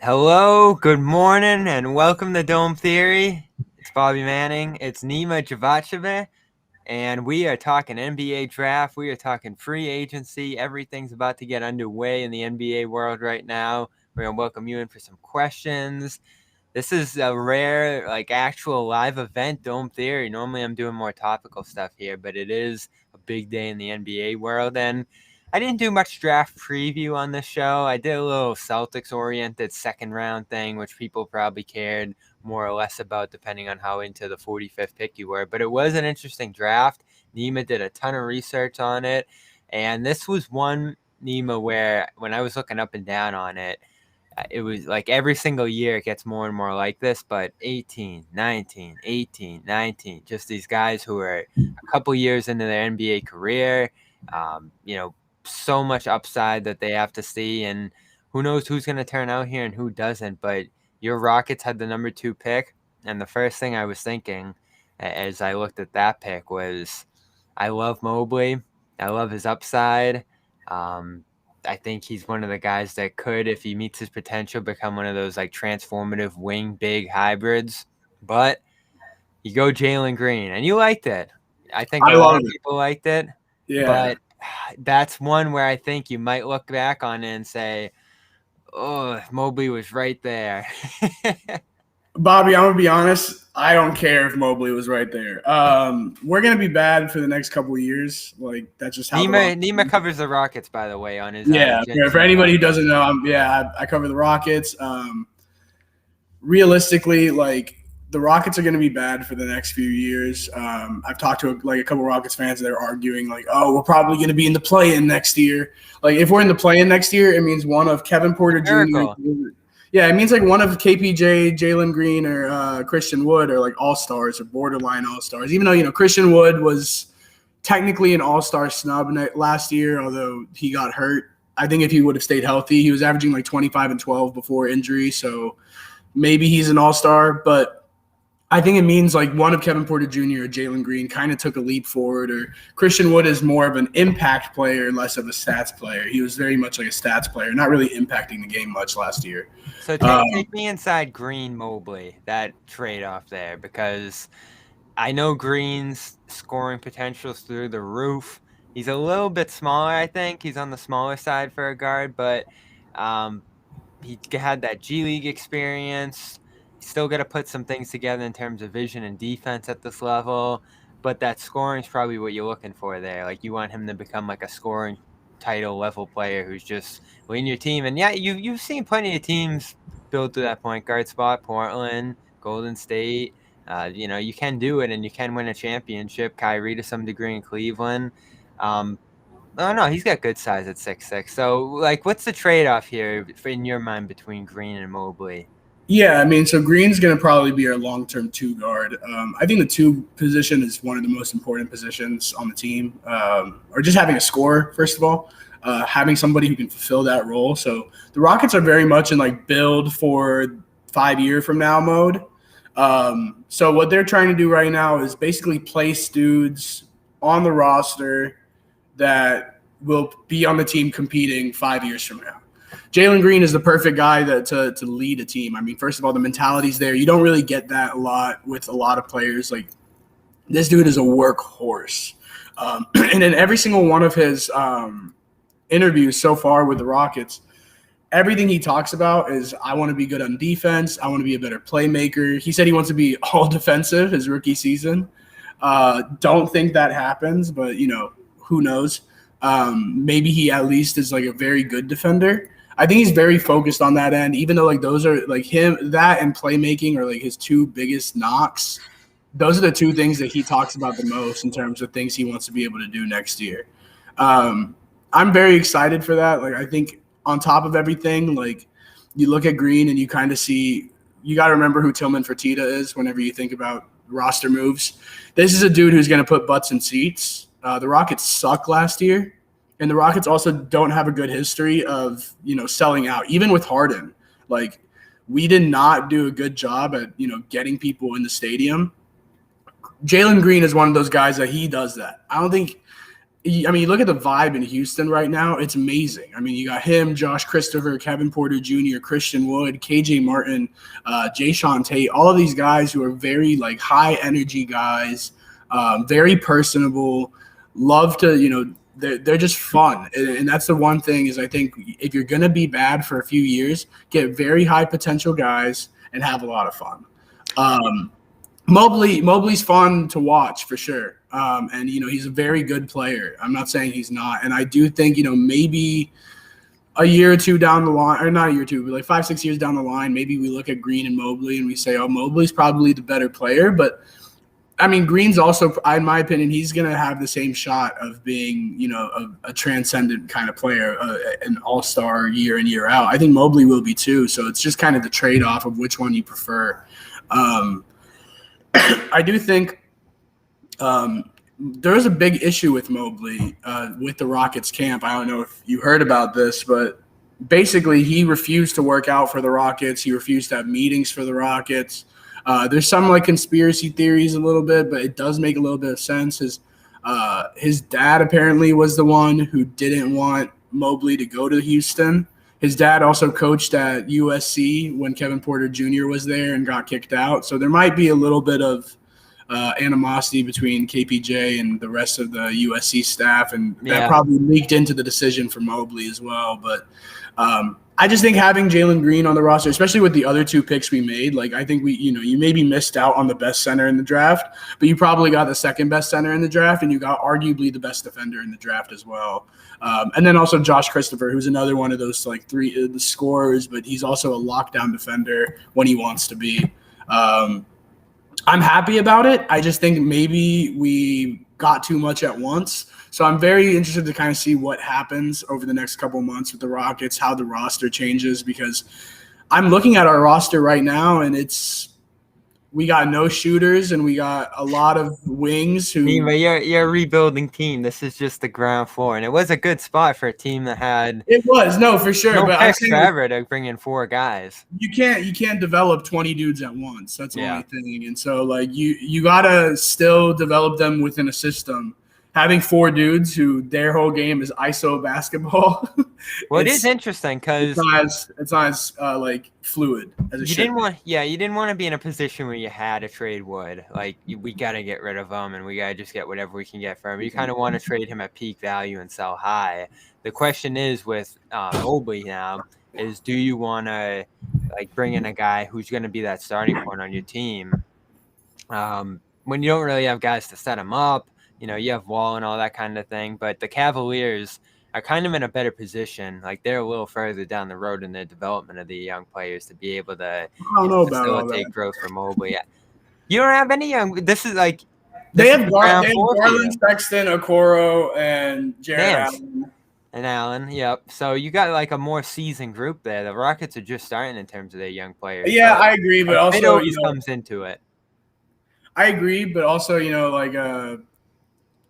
Hello, good morning, and welcome to Dome Theory. It's Bobby Manning. It's NEEMA DJAVADZADEH, and we are talking NBA draft. We are talking free agency. Everything's about to get underway in the NBA world right now. We're going to welcome you in for some questions. This is a rare, actual live event, Dome Theory. Normally I'm doing more topical stuff here, but it is a big day in the NBA world, and I didn't do much draft preview on this show. I did a little Celtics-oriented second-round thing, which people probably cared more or less about depending on how into the 45th pick you were. But it was an interesting draft. NEEMA did a ton of research on it, and this was one, NEEMA, where when I was looking up and down on it, it was like every single year it gets more and more like this, but 18, 19, 18, 19, just these guys who are a couple years into their NBA career, so much upside that they have to see, and who knows who's going to turn out here and who doesn't. But your Rockets had the number 2 pick, and the first thing I was thinking as I looked at that pick was, I love Mobley. I love his upside. I think he's one of the guys that could, if he meets his potential, become one of those transformative wing big hybrids. But you go Jalen Green, and you liked it. I think a lot of people liked it. Yeah. But that's one where I think you might look back on it and say, oh, Mobley was right there. Bobby, I'm going to be honest. I don't care if Mobley was right there. We're going to be bad for the next couple of years. That's just how NEEMA covers the Rockets, by the way, on his for anybody who doesn't know, I cover the Rockets. Realistically, the Rockets are going to be bad for the next few years. I've talked to a couple of Rockets fans, and they're arguing we're probably going to be in the play-in next year. If we're in the play-in next year, it means one of Kevin Porter Jr. Yeah, it means one of KPJ, Jalen Green, or Christian Wood are all-stars or borderline all-stars. Even though, Christian Wood was technically an all-star snub last year, although he got hurt. I think if he would have stayed healthy, he was averaging 25 and 12 before injury, so maybe he's an all-star. But I think it means one of Kevin Porter Jr. or Jalen Green kind of took a leap forward, or Christian Wood is more of an impact player, less of a stats player. He was very much like a stats player, not really impacting the game much last year. So take me inside Green Mobley, that trade-off there, because I know Green's scoring potential is through the roof. He's a little bit smaller, I think. He's on the smaller side for a guard, but he had that G League experience. Still got to put some things together in terms of vision and defense at this level, but that scoring is probably what you're looking for there. You want him to become a scoring title level player who's just leading your team. And yeah, you've seen plenty of teams build to that point guard spot. Portland, Golden State. You can do it, and you can win a championship. Kyrie to some degree in Cleveland. No, he's got good size at 6'6". So what's the trade-off here in your mind between Green and Mobley? Yeah, so Green's going to probably be our long-term 2 guard. I think the 2 position is one of the most important positions on the team, or just having a scorer, first of all, having somebody who can fulfill that role. So the Rockets are very much in build for 5 year from now mode. So what they're trying to do right now is basically place dudes on the roster that will be on the team competing 5 years from now. Jalen Green is the perfect guy to lead a team. First of all, the mentality's there. You don't really get that a lot with a lot of players. This dude is a workhorse. And in every single one of his interviews so far with the Rockets, everything he talks about is, I want to be good on defense. I want to be a better playmaker. He said he wants to be all defensive his rookie season. Don't think that happens, but, who knows? Maybe he at least is a very good defender. I think he's very focused on that end, even though those are him, that and playmaking are his 2 biggest knocks. Those are the 2 things that he talks about the most in terms of things he wants to be able to do next year. I'm very excited for that. I think on top of everything, you look at Green and you kind of see, you got to remember who Tillman Fertitta is whenever you think about roster moves. This is a dude who's going to put butts in seats. The Rockets suck last year. And the Rockets also don't have a good history of, selling out, even with Harden. We did not do a good job at, getting people in the stadium. Jalen Green is one of those guys that he does that. I don't think I mean, you look at the vibe in Houston right now, it's amazing. I mean, you got him, Josh Christopher, Kevin Porter Jr., Christian Wood, KJ Martin, Jayshawn Tate, all of these guys who are very like high energy guys, very personable, love to, they're just fun. And that's the one thing is I think if you're going to be bad for a few years, get very high potential guys and have a lot of fun. Mobley's fun to watch for sure. And, he's a very good player. I'm not saying he's not. And I do think, maybe a year or two down the line, or not a year or two, but like 5-6 years down the line, maybe we look at Green and Mobley and we say, oh, Mobley's probably the better player. But, I mean, Green's also, in my opinion, he's going to have the same shot of being, a transcendent kind of player, an all-star year in, year out. I think Mobley will be too. So it's just kind of the trade-off of which one you prefer. I do think there is a big issue with Mobley with the Rockets camp. I don't know if you heard about this, but basically he refused to work out for the Rockets. He refused to have meetings for the Rockets. There's some like conspiracy theories a little bit, but it does make a little bit of sense. His dad apparently was the one who didn't want Mobley to go to Houston. His dad also coached at USC when Kevin Porter Jr. was there and got kicked out. So there might be a little bit of animosity between KPJ and the rest of the USC staff, and that probably leaked into the decision for Mobley as well. But I just think having Jalen Green on the roster, especially with the other two picks we made, like I think you maybe missed out on the best center in the draft, but you probably got the second best center in the draft, and you got arguably the best defender in the draft as well. And then also Josh Christopher, who's another one of those like the scorers, but he's also a lockdown defender when he wants to be. I'm happy about it. I just think maybe we got too much at once. So I'm very interested to kind of see what happens over the next couple of months with the Rockets, how the roster changes, because I'm looking at our roster right now and we got no shooters and we got a lot of wings who you're a rebuilding team. This is just the ground floor. And it was a good spot for a team that had for sure. No but picks forever to bring in 4 guys. You can't develop 20 dudes at once. That's the only thing. And so like you gotta still develop them within a system. Having 4 dudes who their whole game is ISO basketball. Well, it is interesting because it's not as like fluid as it should. You didn't want to be in a position where you had to trade Wood. Like we got to get rid of him and we got to just get whatever we can get for him. You kind of want to trade him at peak value and sell high. The question is with Mobley now is, do you want to like bring in a guy who's going to be that starting point on your team when you don't really have guys to set him up? You have Wall and all that kind of thing, but the Cavaliers are kind of in a better position. Like they're a little further down the road in the development of the young players to be able to facilitate growth for Mobley. You don't have any young. This is like they have Garland, Sexton, Okoro, and Jared Allen. And Allen, yep. So you got like a more seasoned group there. The Rockets are just starting in terms of their young players. Yeah, I agree, but also it always comes into it. I agree, but also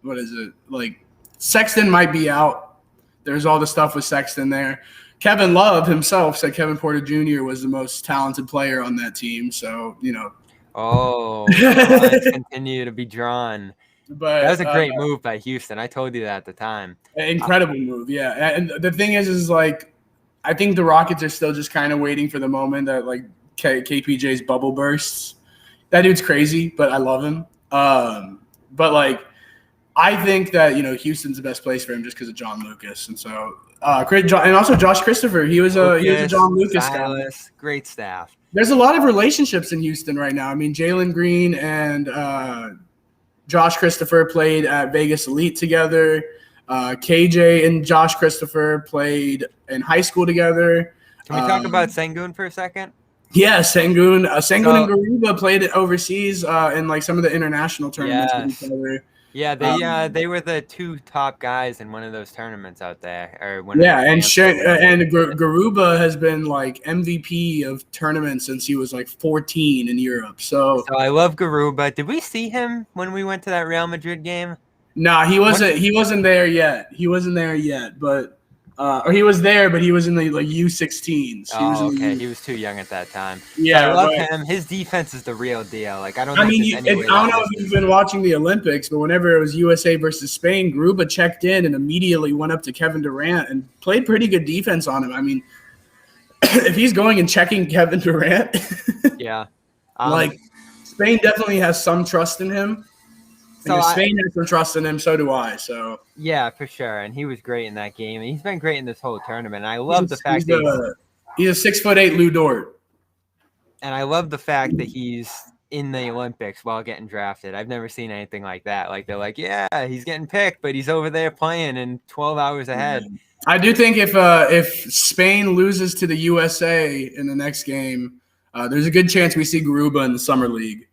what is it? Like Sexton might be out. There's all the stuff with Sexton there. Kevin Love himself said Kevin Porter Jr. was the most talented player on that team. So, Oh, let's continue to be drawn. But that was a great move by Houston. I told you that at the time. Incredible move, yeah. And the thing is like, I think the Rockets are still just kind of waiting for the moment that like KPJ's bubble bursts. That dude's crazy, but I love him. But like, I think that Houston's the best place for him just because of John Lucas, and so and also Josh Christopher. He was a John Lucas guy. Great staff. There's a lot of relationships in Houston right now. I mean, Jalen Green and Josh Christopher played at Vegas Elite together. KJ and Josh Christopher played in high school together. Can we talk about Sengun for a second? Yeah, Sengun and Garuba played it overseas in like some of the international tournaments with each other. Yeah, they were the 2 top guys in one of those tournaments out there. And Garuba has been like MVP of tournaments since he was like 14 in Europe. So I love Garuba. Did we see him when we went to that Real Madrid game? Nah, he wasn't there yet. But Or he was there, but he was in the U16s. Oh, okay. He was too young at that time. Yeah, so I love him. His defense is the real deal. Like I don't know if you've been watching the Olympics, but whenever it was USA versus Spain, Gruba checked in and immediately went up to Kevin Durant and played pretty good defense on him. I mean, if he's going and checking Kevin Durant, yeah, Spain definitely has some trust in him. So Spain has some trust in him, so do I. So yeah, for sure. And he was great in that game. He's been great in this whole tournament. And I love the fact that he's a 6'8" Lou Dort. And I love the fact that he's in the Olympics while getting drafted. I've never seen anything like that. Like they're like, yeah, he's getting picked, but he's over there playing and 12 hours ahead. I do think if Spain loses to the USA in the next game, there's a good chance we see Garuba in the Summer League.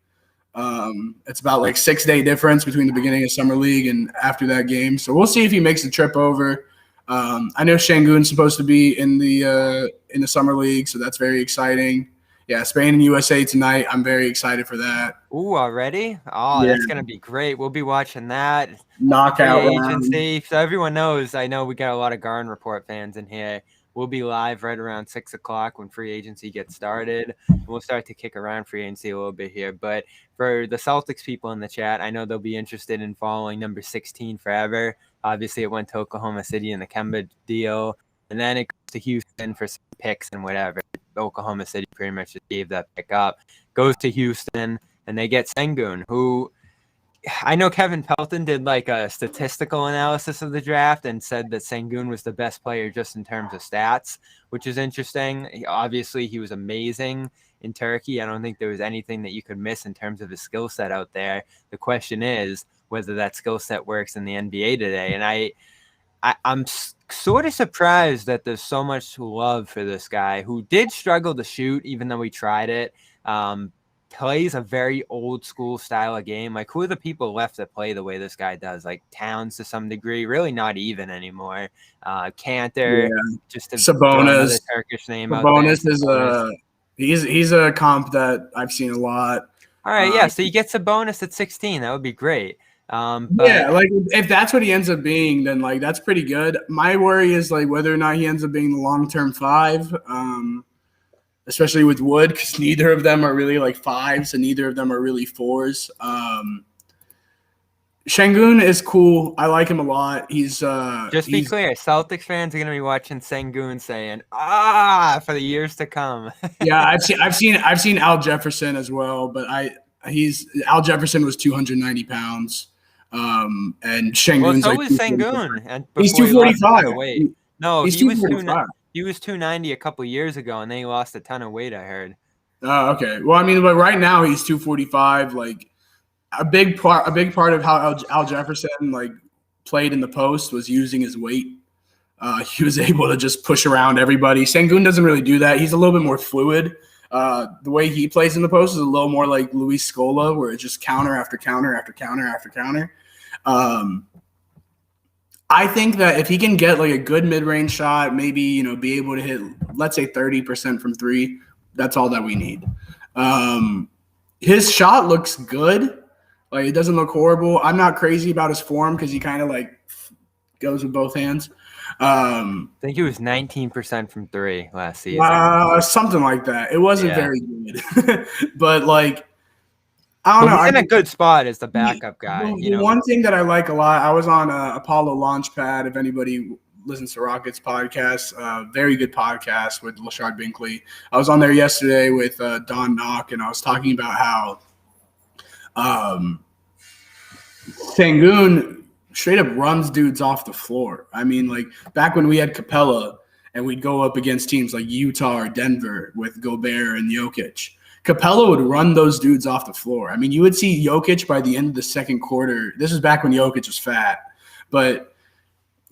It's about 6-day difference between the beginning of Summer League and after that game. So we'll see if he makes the trip over. I know Sengun's supposed to be in the Summer League, so that's very exciting. Yeah, Spain and USA tonight. I'm very excited for that. Ooh, already? Oh, yeah. That's going to be great. We'll be watching that. Knockout agency. So everyone knows, I know we got a lot of Garden Report fans in here. We'll be live right around 6 o'clock when free agency gets started. We'll start to kick around free agency a little bit here. But for the Celtics people in the chat, I know they'll be interested in following number 16 forever. Obviously, it went to Oklahoma City in the Kemba deal. And then it goes to Houston for some picks and whatever. Oklahoma City pretty much just gave that pick up. Goes to Houston, and they get Sengun, who I know Kevin Pelton did a statistical analysis of the draft and said that Sengun was the best player just in terms of stats, which is interesting. Obviously, he was amazing in Turkey. I don't think there was anything that you could miss in terms of his skill set out there. The question is whether that skill set works in the NBA today. And I'm sort of surprised that there's so much love for this guy who did struggle to shoot, even though he tried it. Plays a very old school style of game. Who are the people left that play the way this guy does? Towns to some degree, really not even anymore. Cantor, just to Sabonis, Turkish name. Sabonis is he's a comp that I've seen a lot. All right, yeah. So you get Sabonis at 16. That would be great. If that's what he ends up being, then that's pretty good. My worry is whether or not he ends up being the long-term 5, especially with Wood, because neither of them are really 5s and neither of them are really 4s. Sengun is cool. I like him a lot. He's just be clear, Celtics fans are going to be watching Sengun saying for the years to come. Yeah, I've seen Al Jefferson as well, but Al Jefferson was 290 pounds. And Sengun's so was Sengun. And he's 245. No, he was 245. He was 290 a couple years ago, and then he lost a ton of weight, I heard. Oh, okay. Well, I mean, but right now he's 245. A big part of how Al Jefferson played in the post was using his weight. He was able to just push around everybody. Sengun doesn't really do that. He's a little bit more fluid. The way he plays in the post is a little more like Luis Scola, where it's just counter after counter after counter after counter. I think that if he can get a good mid-range shot, maybe, be able to hit, let's say 30% from 3, that's all that we need. His shot looks good. It doesn't look horrible. I'm not crazy about his form because he kind of goes with both hands. I think he was 19% from 3 last season. Something like that. It wasn't very good. But I don't know. He's in a good spot as the backup guy. One thing that I like a lot, I was on Apollo Launchpad, if anybody listens to Rockets podcast, very good podcast with Lashard Binkley. I was on there yesterday with Don Knock, and I was talking about how Sengun straight up runs dudes off the floor. I mean, back when we had Capella and we'd go up against teams like Utah or Denver with Gobert and Jokic, Capella would run those dudes off the floor. I mean, you would see Jokic by the end of the second quarter. This was back when Jokic was fat, or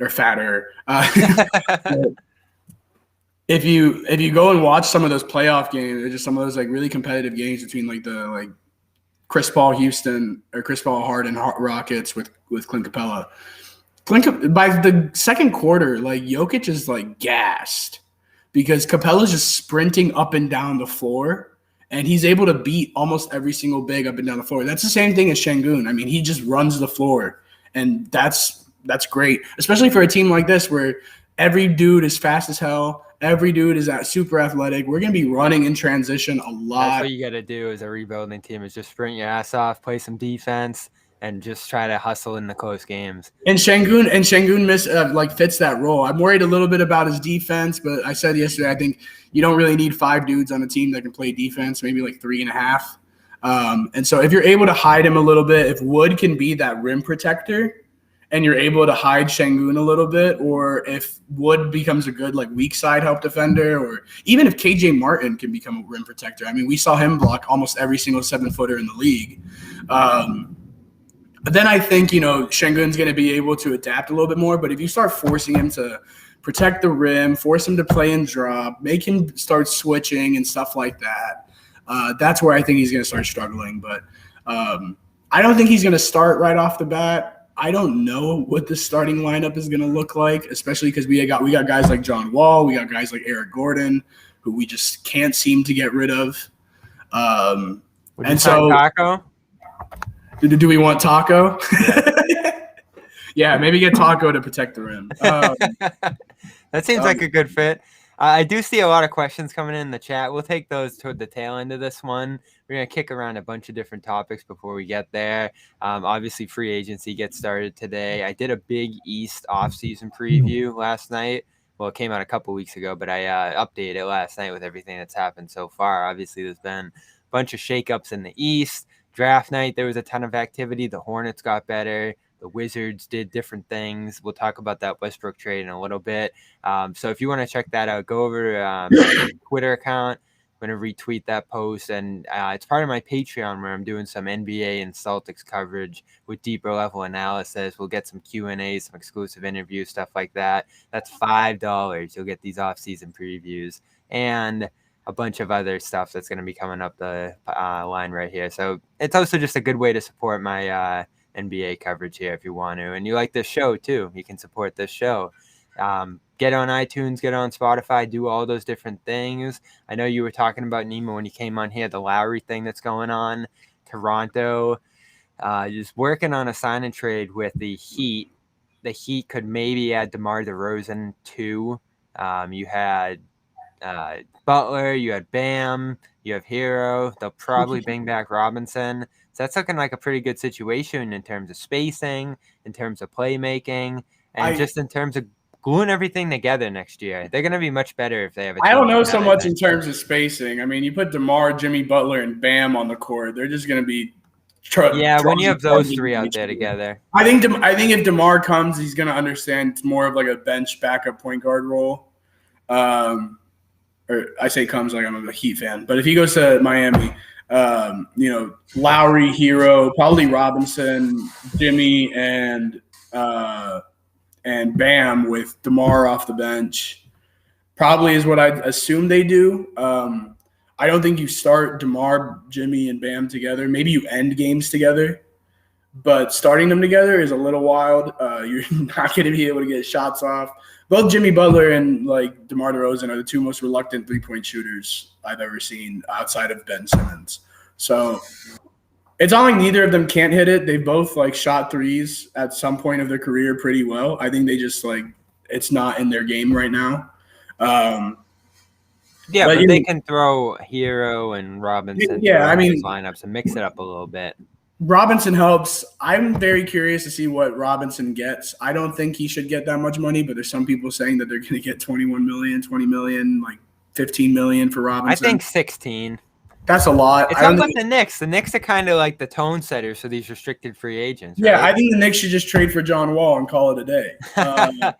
fatter. If you go and watch some of those playoff games, or just some of those really competitive games between the Chris Paul Houston or Chris Paul Harden Rockets with Clint Capella. By the second quarter, Jokic is gassed because Capella's just sprinting up and down the floor. And he's able to beat almost every single big up and down the floor. That's the same thing as Sengun. I mean, he just runs the floor, and that's great, especially for a team like this where Every dude is fast as hell. Every dude is super athletic. We're going to be running in transition a lot. That's what you got to do as a rebuilding team is just sprint your ass off, play some defense, and just try to hustle in the close games. And Sengun fits that role. I'm worried a little bit about his defense, but I said yesterday I think you don't really need 5 dudes on a team that can play defense, maybe like 3.5. And so if you're able to hide him a little bit, if Wood can be that rim protector and you're able to hide Sengun a little bit, or if Wood becomes a good like weak side help defender, or even if KJ Martin can become a rim protector. I mean, we saw him block almost every single 7-footer in the league. But then I think, Sengun's going to be able to adapt a little bit more. But if you start forcing him to protect the rim, force him to play and drop, make him start switching and stuff like that, that's where I think he's going to start struggling. But I don't think he's going to start right off the bat. I don't know what the starting lineup is going to look like, especially because we got guys like John Wall, we got guys like Eric Gordon, who we just can't seem to get rid of. Taco? Do we want Taco? Yeah, maybe get Taco to protect the rim. That seems like a good fit. I do see a lot of questions coming in the chat. We'll take those toward the tail end of this one. We're going to kick around a bunch of different topics before we get there. Obviously, free agency gets started today. I did a big East offseason preview last night. Well, it came out a couple weeks ago, but I updated it last night with everything that's happened so far. Obviously, there's been a bunch of shakeups in the East. Draft night, there was a ton of activity. The Hornets got better. The Wizards did different things. We'll talk about that Westbrook trade in a little bit. So if you want to check that out, go over to my Twitter account. I'm going to retweet that post. And it's part of my Patreon where I'm doing some NBA and Celtics coverage with deeper level analysis. We'll get some Q&As, some exclusive interviews, stuff like that. That's $5. You'll get these off-season previews and a bunch of other stuff that's going to be coming up the line right here. So it's also just a good way to support my NBA coverage here if you want to. And you like this show too, you can support this show. Get on iTunes, get on Spotify, do all those different things. I know you were talking about NEEMA when you came on here, the Lowry thing that's going on. Toronto just working on a sign and trade with the Heat. The Heat could maybe add DeMar DeRozan too. You had Butler, you had Bam, you have Hero. They'll probably bring back Robinson. So that's looking like a pretty good situation in terms of spacing, in terms of playmaking, and just in terms of gluing everything together next year. They're going to be much better if they have a team. I don't know so much in terms of spacing. I mean, you put DeMar, Jimmy Butler, and Bam on the court, they're just going to be when you have those three out there together. I think if DeMar comes, he's going to understand it's more of like a bench backup point guard role. Or I say comes like I'm a Heat fan. But if he goes to Miami – Lowry, Hero, probably Robinson, Jimmy, and Bam with DeMar off the bench probably is what I'd assume they do. I don't think you start DeMar, Jimmy, and Bam together. Maybe you end games together, but starting them together is a little wild. You're not going to be able to get shots off. Both Jimmy Butler and like DeMar DeRozan are the two most reluctant three-point shooters I've ever seen outside of Ben Simmons. So it's not like neither of them can't hit it. They both like shot threes at some point of their career pretty well. I think they just like it's not in their game right now. But they can throw Hero and Robinson. Lineups and mix it up a little bit. Robinson helps. I'm very curious to see what Robinson gets. I don't think he should get that much money, but there's some people saying that they're going to get 21 million, 20 million, like 15 million for Robinson. I think 16. That's a lot. It's not like the Knicks. The Knicks are kind of like the tone setters for these restricted free agents. Right? Yeah, I think the Knicks should just trade for John Wall and call it a day. I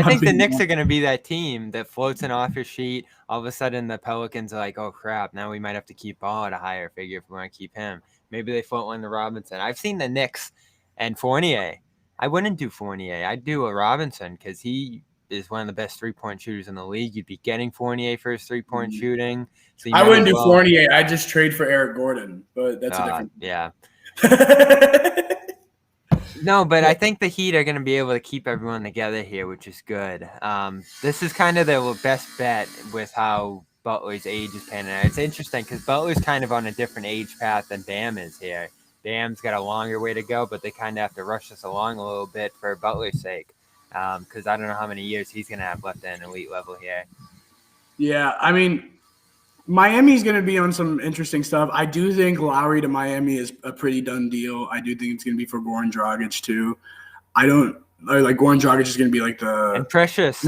think the Knicks are going to be that team that floats an offer sheet. All of a sudden, the Pelicans are like, oh, crap, now we might have to keep Ball at a higher figure if we want to keep him. Maybe they float one to Robinson. I've seen the Knicks and Fournier. I wouldn't do Fournier. I'd do a Robinson because he is one of the best three-point shooters in the league. You'd be getting Fournier for his three-point shooting. So I wouldn't do Fournier. I'd just trade for Eric Gordon, but that's a different – yeah. No, but I think the Heat are going to be able to keep everyone together here, which is good. This is kind of their best bet with how Butler's age is panning out. It's interesting because Butler's kind of on a different age path than Bam is here. Bam's got a longer way to go, but they kind of have to rush us along a little bit for Butler's sake. because I don't know how many years he's going to have left at an elite level here. Yeah, I mean, Miami's going to be on some interesting stuff. I do think Lowry to Miami is a pretty done deal. I do think it's going to be for Goran Dragic too. Like Goran Dragic is going to be like And Precious.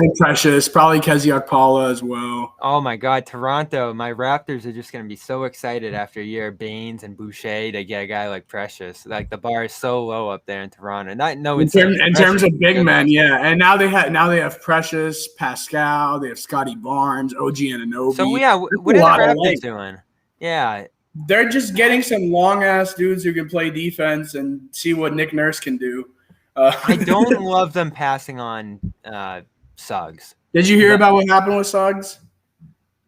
Probably Kezi Okpala as well. Oh my God, Toronto! My Raptors are just going to be so excited after a year of Baines and Boucher to get a guy like Precious. Like the bar is so low up there in Toronto. In terms of big men, yeah. And now they have Precious, Pascal, they have Scotty Barnes, OG Anunoby. So yeah, what are the Raptors doing? Yeah, they're just getting some long ass dudes who can play defense and see what Nick Nurse can do. I don't love them passing on Suggs. Did you hear about what happened with Suggs?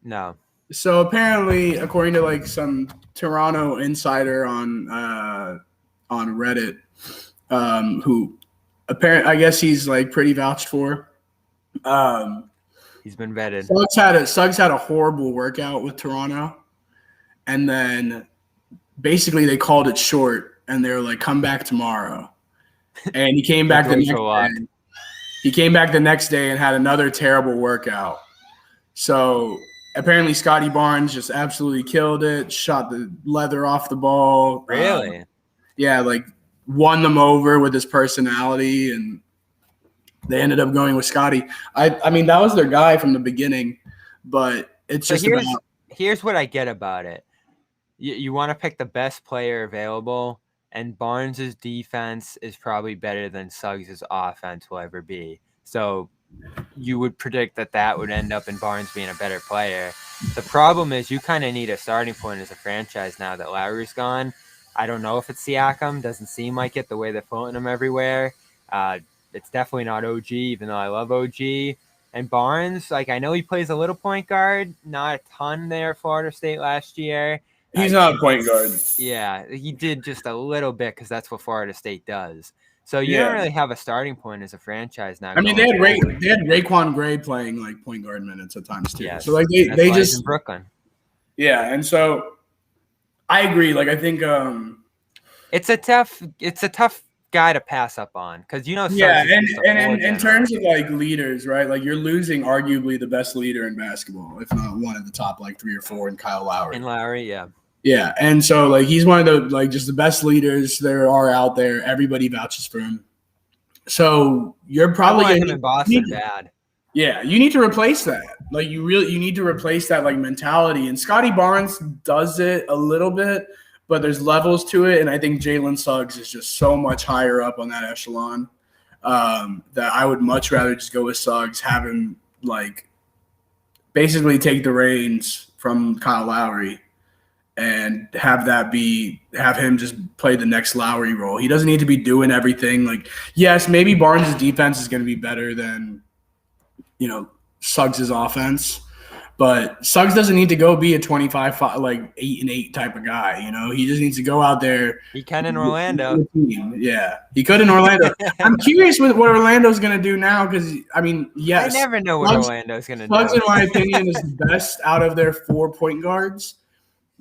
No. So apparently, according to like some Toronto insider on Reddit, who I guess he's like pretty vouched for. He's been vetted. Suggs had a horrible workout with Toronto, and then basically they called it short, and they were like, "Come back tomorrow." And he came back the next day. He came back the next day and had another terrible workout. So apparently Scotty Barnes just absolutely killed it, shot the leather off the ball. Really? Yeah, like won them over with his personality, and they ended up going with Scotty. I mean, that was their guy from the beginning, but it's just here's what I get about it. You want to pick the best player available, and Barnes' defense is probably better than Suggs' offense will ever be. So you would predict that would end up in Barnes being a better player. The problem is you kind of need a starting point as a franchise now that Lowry's gone. I don't know if it's Siakam. Doesn't seem like it the way they're floating him everywhere. It's definitely not OG, even though I love OG. And Barnes, like I know he plays a little point guard, not a ton there at Florida State last year. He's not a point guard. Yeah, he did just a little bit because that's what Florida State does. So you don't really have a starting point as a franchise now. I mean, they had Raekwon Gray playing like point guard minutes at times too. Yes, so like they just in Brooklyn. Yeah, and so I agree. Like I think it's a tough guy to pass up on because and in terms of like leaders, right? Like you're losing arguably the best leader in basketball, if not one of the top like 3 or 4 in Kyle Lowry. Yeah. Yeah, and so like he's one of the like just the best leaders there are out there. Everybody vouches for him. So you're probably him in Boston bad. Yeah, you need to replace that. Like you need to replace that like mentality. And Scotty Barnes does it a little bit, but there's levels to it. And I think Jalen Suggs is just so much higher up on that echelon that I would much rather just go with Suggs, have him like basically take the reins from Kyle Lowry and have him just play the next Lowry role. He doesn't need to be doing everything. Like, yes, maybe Barnes' defense is going to be better than, Suggs' offense, but Suggs doesn't need to go be a 25, like 8-8 type of guy. He just needs to go out there. He can in Orlando. Yeah, he could in Orlando. I'm curious with what Orlando's going to do now because, I mean, yes. I never know what Orlando's going to do. Suggs, in my opinion, is the best out of their 4 point guards.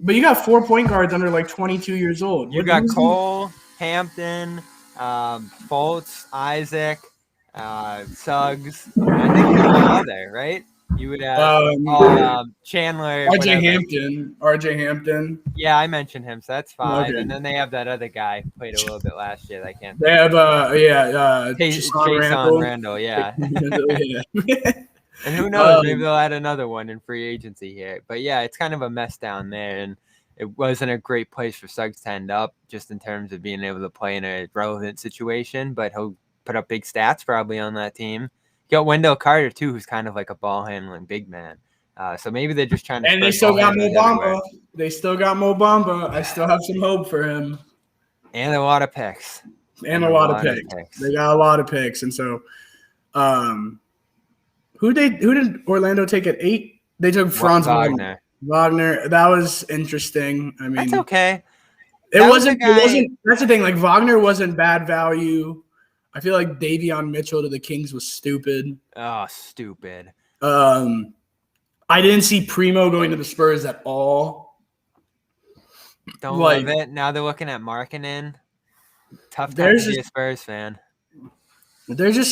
But you got 4 point guards under like 22 years old. You got Cole, Hampton, Fultz, Isaac, Suggs. I think they're all there, right? You would have Chandler. RJ Hampton. Yeah, I mentioned him, so that's 5. Okay. And then they have that other guy who played a little bit last year. I can't. They have Jason Randall. Yeah. And who knows? Maybe they'll add another one in free agency here. But yeah, it's kind of a mess down there, and it wasn't a great place for Suggs to end up, just in terms of being able to play in a relevant situation. But he'll put up big stats probably on that team. You got Wendell Carter too, who's kind of like a ball handling big man. So maybe they're just trying to. And they still got Mo Bamba. I still have some hope for him. And a lot of picks. They got a lot of picks, and so. Who did Orlando take at 8? They took Franz Wagner. That was interesting. I mean, that's okay. It wasn't. That's the thing. Like Wagner wasn't bad value. I feel like Davion Mitchell to the Kings was stupid. Oh, stupid. I didn't see Primo going to the Spurs at all. Don't love it. Now they're looking at Markkanen. Tough time to be a Spurs fan. There's just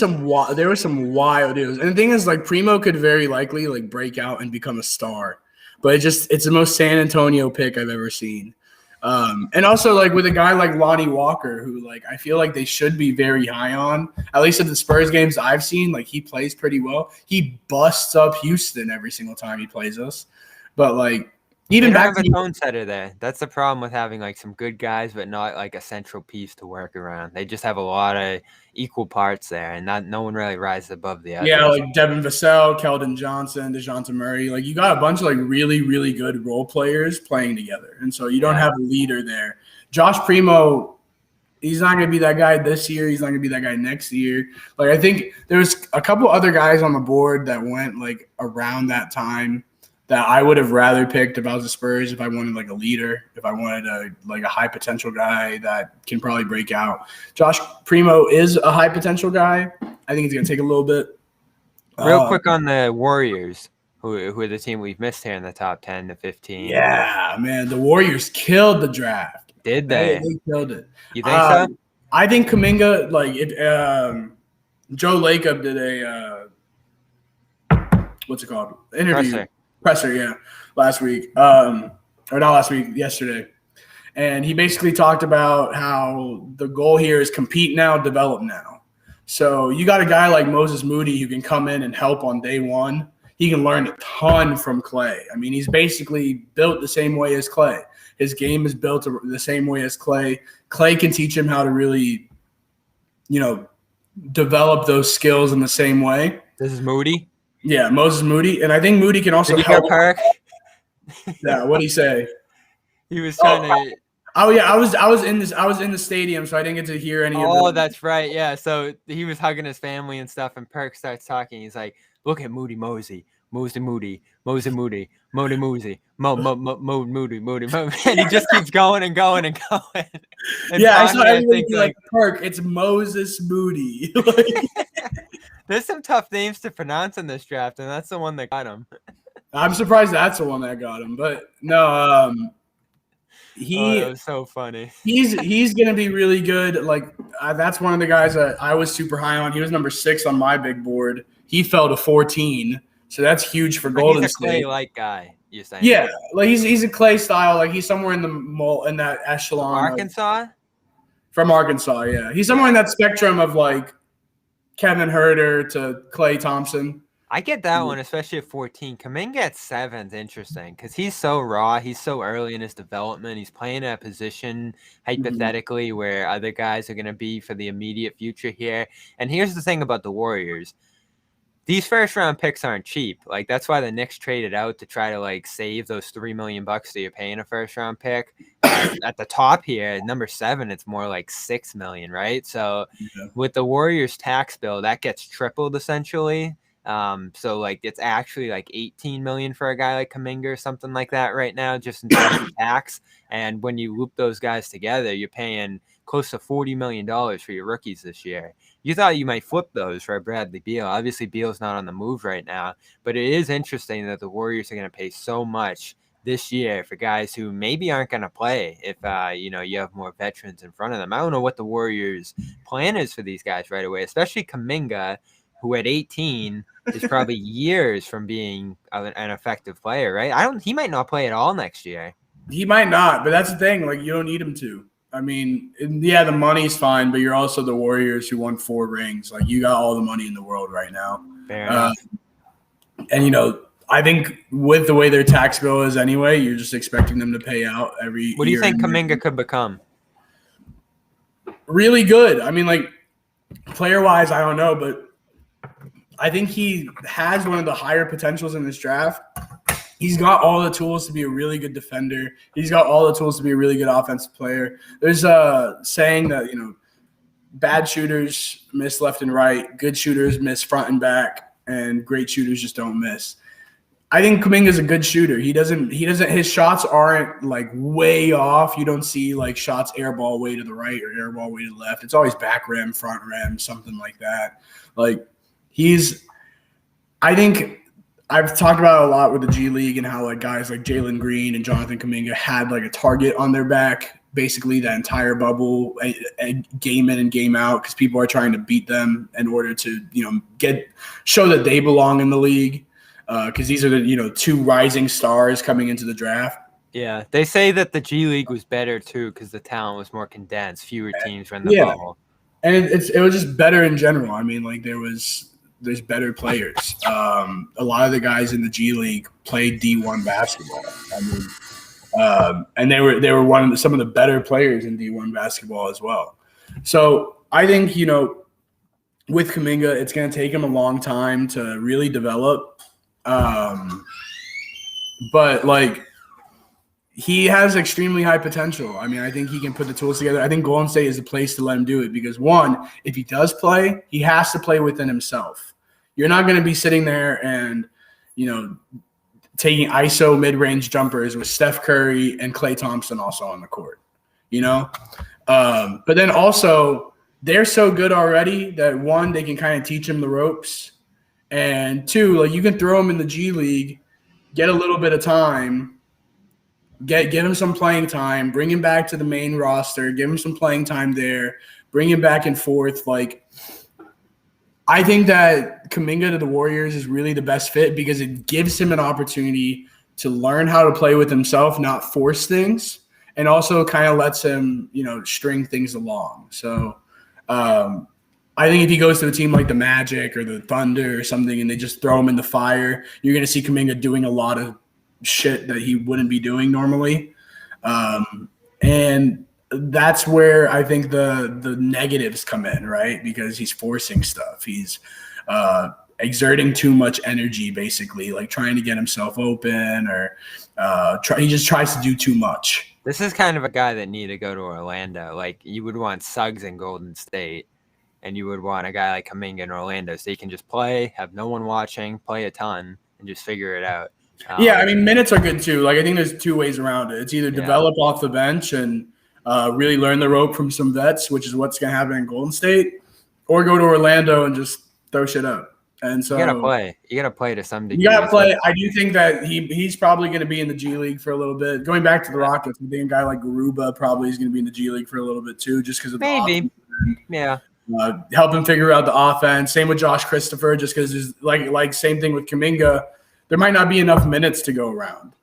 there were some wild deals. And the thing is, like, Primo could very likely like break out and become a star. But it's the most San Antonio pick I've ever seen. And also, like, with a guy like Lonnie Walker, who, like, I feel like they should be very high on, at least at the Spurs games I've seen, like, he plays pretty well. He busts up Houston every single time he plays us. But, like, even they don't back have to a tone setter there. That's the problem with having like some good guys, but not like a central piece to work around. They just have a lot of equal parts there, and no one really rises above the others. yeah, like Devin Vassell, Keldon Johnson, DeJounte Murray. Like, you got a bunch of like really, really good role players playing together. And so you don't have a leader there. Josh Primo, he's not going to be that guy this year. He's not going to be that guy next year. Like, I think there's a couple other guys on the board that went like around that time that I would have rather picked if I was the Spurs, if I wanted like a leader, if I wanted a high potential guy that can probably break out. Josh Primo is a high potential guy. I think it's going to take a little bit. Real quick on the Warriors, who are the team we've missed here in the top 10 to 15. Yeah, man, the Warriors killed the draft. Did they? They killed it. You think so? I think Kuminga, like, if Joe Lacob did a what's it called? Interview. Presser, yeah, last week. Or not last week, yesterday. And he basically talked about how the goal here is compete now, develop now. So you got a guy like Moses Moody who can come in and help on day one. He can learn a ton from Clay. I mean, he's basically built the same way as Clay. His game is built the same way as Clay. Clay can teach him how to really, develop those skills in the same way. This is Moody? Yeah, Moses Moody. And I think Moody can also help. Park? Yeah, what'd he say? He was trying to. Oh yeah, I was in the stadium, so I didn't get to hear any of it. Oh, that's right. Yeah, so he was hugging his family and stuff, and Perk starts talking. He's like, "Look at Moody Mosey, Moody Moody, Mosey Moody, Moody Moosey, Moody Moody," and he just keeps going and going and going. And yeah, I saw everything like Perk. It's Moses Moody. There's some tough names to pronounce in this draft, and that's the one that got him. I'm surprised that's the one that got him, but no. That was so funny. He's gonna be really good. Like, that's one of the guys that I was super high on. He was number 6 on my big board. He fell to 14, so that's huge for Golden State. He's a Clay-like guy. You're saying? Yeah, like he's a Clay style. Like, he's somewhere in that echelon. Arkansas. From Arkansas, yeah. He's somewhere in that spectrum of like Kevin Huerter to Klay Thompson. I get that one, especially at 14. Kuminga at 7 is interesting because he's so raw. He's so early in his development. He's playing a position, hypothetically, where other guys are going to be for the immediate future here. And here's the thing about the Warriors. These first-round picks aren't cheap. Like, that's why the Knicks traded out to try to, like, save those $3 million that you're paying a first-round pick. At the top here, number 7, it's more like $6 million, right? So with the Warriors tax bill, that gets tripled, essentially. So like it's actually like 18 million for a guy like Kuminga or something like that right now, just in terms of tax. And when you loop those guys together, you're paying close to $40 million for your rookies this year. You thought you might flip those for Bradley Beal. Obviously, Beal's not on the move right now, but it is interesting that the Warriors are going to pay so much this year for guys who maybe aren't going to play if you have more veterans in front of them. I don't know what the Warriors' plan is for these guys right away, especially Kuminga, who at 18 is probably years from being an effective player, right? He might not play at all next year. He might not, but that's the thing. Like, you don't need him to. I mean, yeah, the money's fine, but you're also the Warriors who won 4 rings. Like, you got all the money in the world right now. Fair enough. And, I think with the way their tax bill is anyway, you're just expecting them to pay out every year. What do you think Kuminga could become? Really good. I mean, like, player-wise, I don't know, but I think he has one of the higher potentials in this draft. He's got all the tools to be a really good defender. He's got all the tools to be a really good offensive player. There's a saying that, bad shooters miss left and right, good shooters miss front and back, and great shooters just don't miss. I think Kuminga's a good shooter. His shots aren't like way off. You don't see like shots airball way to the right or airball way to the left. It's always back rim, front rim, something like that. Like, I think I've talked about it a lot with the G League and how like guys like Jalen Green and Jonathan Kuminga had like a target on their back basically that entire bubble, game in and game out, because people are trying to beat them in order to, show that they belong in the league. Because these are the, two rising stars coming into the draft. Yeah, they say that the G League was better too because the talent was more condensed, fewer teams run the ball. And it was just better in general. I mean, like there's better players. A lot of the guys in the G League played D1 basketball. I mean, and they were some of the better players in D1 basketball as well. So I think with Kuminga, it's going to take him a long time to really develop. But like, he has extremely high potential. I mean, I think he can put the tools together. I think Golden State is the place to let him do it because, one, if he does play, he has to play within himself. You're not going to be sitting there and, taking ISO mid-range jumpers with Steph Curry and Klay Thompson also on the court, But then also, they're so good already that, one, they can kind of teach him the ropes. And, two, like you can throw him in the G League, get a little bit of time, give him some playing time, bring him back to the main roster, give him some playing time there, bring him back and forth. Like, I think that Kuminga to the Warriors is really the best fit because it gives him an opportunity to learn how to play with himself, not force things, and also kind of lets him, string things along. So I think if he goes to a team like the Magic or the Thunder or something and they just throw him in the fire, you're going to see Kuminga doing a lot of shit that he wouldn't be doing normally. And that's where I think the negatives come in, right? Because he's forcing stuff. He's exerting too much energy, basically, like trying to get himself open or he just tries to do too much. This is kind of a guy that needed to go to Orlando. Like you would want Suggs in Golden State and you would want a guy like Kuminga in Orlando so he can just play, have no one watching, play a ton, and just figure it out. Yeah, I mean, minutes are good too. Like I think there's two ways around it. It's either develop off the bench and really learn the rope from some vets, which is what's going to happen in Golden State, or go to Orlando and just throw shit up. And so you gotta play. You gotta play to some degree. You gotta play. I do think that he's probably going to be in the G League for a little bit. Going back to the Rockets, I think a guy like Garuba probably is going to be in the G League for a little bit too, just because of maybe. Yeah. Help him figure out the offense. Same with Josh Christopher, just because there's like same thing with Kuminga. There might not be enough minutes to go around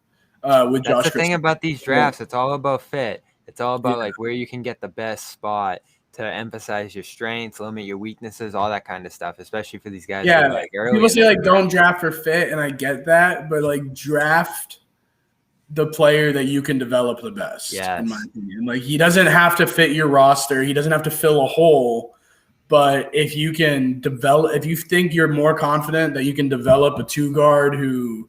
with Josh. That's the thing about these drafts. It's all about fit. It's all about like where you can get the best spot to emphasize your strengths, limit your weaknesses, all that kind of stuff, especially for these guys. Yeah, like people say like don't draft for fit, and I get that, but like draft the player that you can develop the best. Yes. In my opinion, like he doesn't have to fit your roster. He doesn't have to fill a hole. But if you can develop, if you think you're more confident that you can develop a two guard who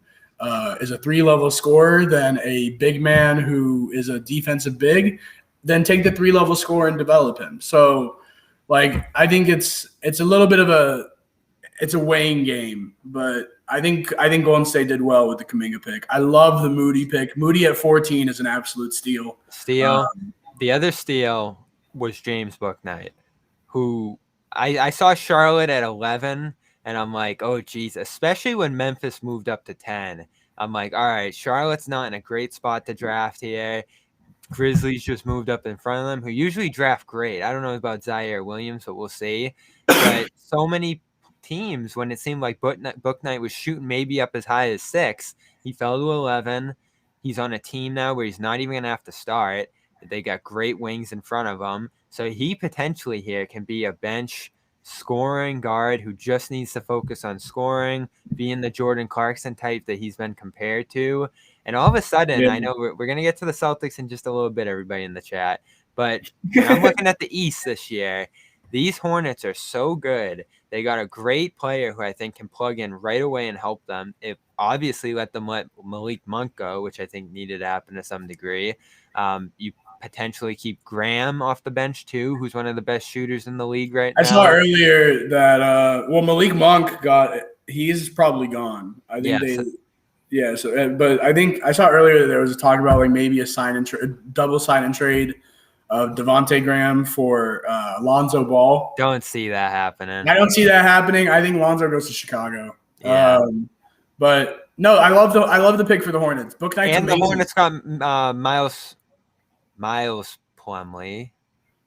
is a 3-level scorer than a big man who is a defensive big, then take the 3-level scorer and develop him. So, like, I think it's a little bit of a weighing game, but I think Golden State did well with the Kuminga pick. I love the Moody pick. Moody at 14 is an absolute steal. The other steal was James Bouknight, who I saw Charlotte at 11, and I'm like, oh, geez, especially when Memphis moved up to 10. I'm like, all right, Charlotte's not in a great spot to draft here. Grizzlies just moved up in front of them, who usually draft great. I don't know about Zaire Williams, but we'll see. But so many teams, when it seemed like Bouknight was shooting maybe up as high as 6, he fell to 11. He's on a team now where he's not even going to have to start. They got great wings in front of him. So he potentially here can be a bench scoring guard who just needs to focus on scoring, being the Jordan Clarkson type that he's been compared to. And all of a sudden, I know we're going to get to the Celtics in just a little bit, everybody in the chat. But when I'm looking at the East this year, these Hornets are so good. They got a great player who I think can plug in right away and help them. It obviously let them let Malik Monk go, which I think needed to happen to some degree. You potentially keep Graham off the bench too, who's one of the best shooters in the league right now. I saw earlier that Malik Monk he's probably gone. I think but I think I saw earlier there was a talk about like maybe a double sign and trade of Devontae Graham for Lonzo Ball. Don't see that happening. I don't see that happening. I think Lonzo goes to Chicago. Yeah. But no, I love the pick for the Hornets. And the Hornets got Miles Plumlee.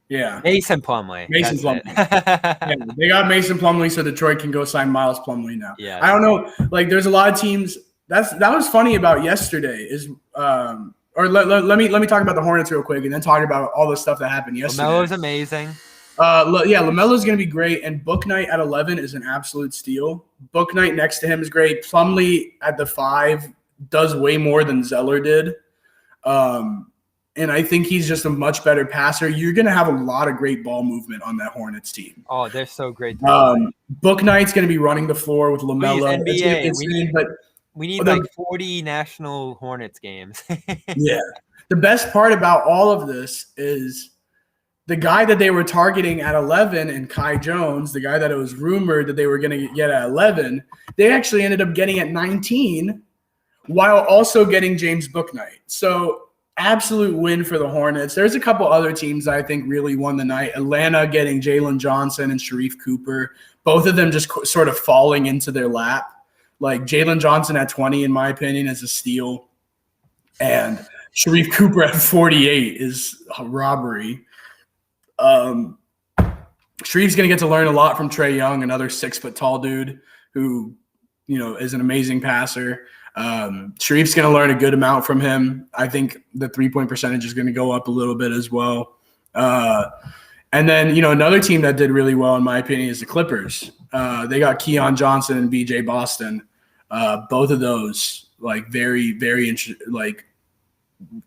Yeah. Mason Plumlee. Mason Plumlee. Yeah, they got Mason Plumlee, so Detroit can go sign Miles Plumlee now. Yeah. I don't know. Like, there's a lot of teams. That was funny about yesterday. Let me talk about the Hornets real quick, and then talk about all the stuff that happened yesterday. LaMelo's amazing. LaMelo's going to be great, and Book Night at 11 is an absolute steal. Book Night next to him is great. Plumlee at the 5 does way more than Zeller did. And I think he's just a much better passer. You're going to have a lot of great ball movement on that Hornets team. Oh, they're so great. Book Night's going to be running the floor with LaMelo. Please, NBA. We need like 40 national Hornets games. Yeah. The best part about all of this is the guy that they were targeting at 11 and Kai Jones, the guy that it was rumored that they were going to get at 11, they actually ended up getting at 19 while also getting James Bouknight. So absolute win for the Hornets. There's a couple other teams that I think really won the night. Atlanta getting Jalen Johnson and Sharif Cooper, both of them just sort of falling into their lap. Like Jalen Johnson at 20, in my opinion, is a steal. And Sharif Cooper at 48 is a robbery. Sharif's going to get to learn a lot from Trae Young, another 6-foot-tall dude who, is an amazing passer. Sharif's going to learn a good amount from him. I think the 3-point percentage is going to go up a little bit as well. And then, another team that did really well, in my opinion, is the Clippers. They got Keon Johnson and BJ Boston. Both of those, very, very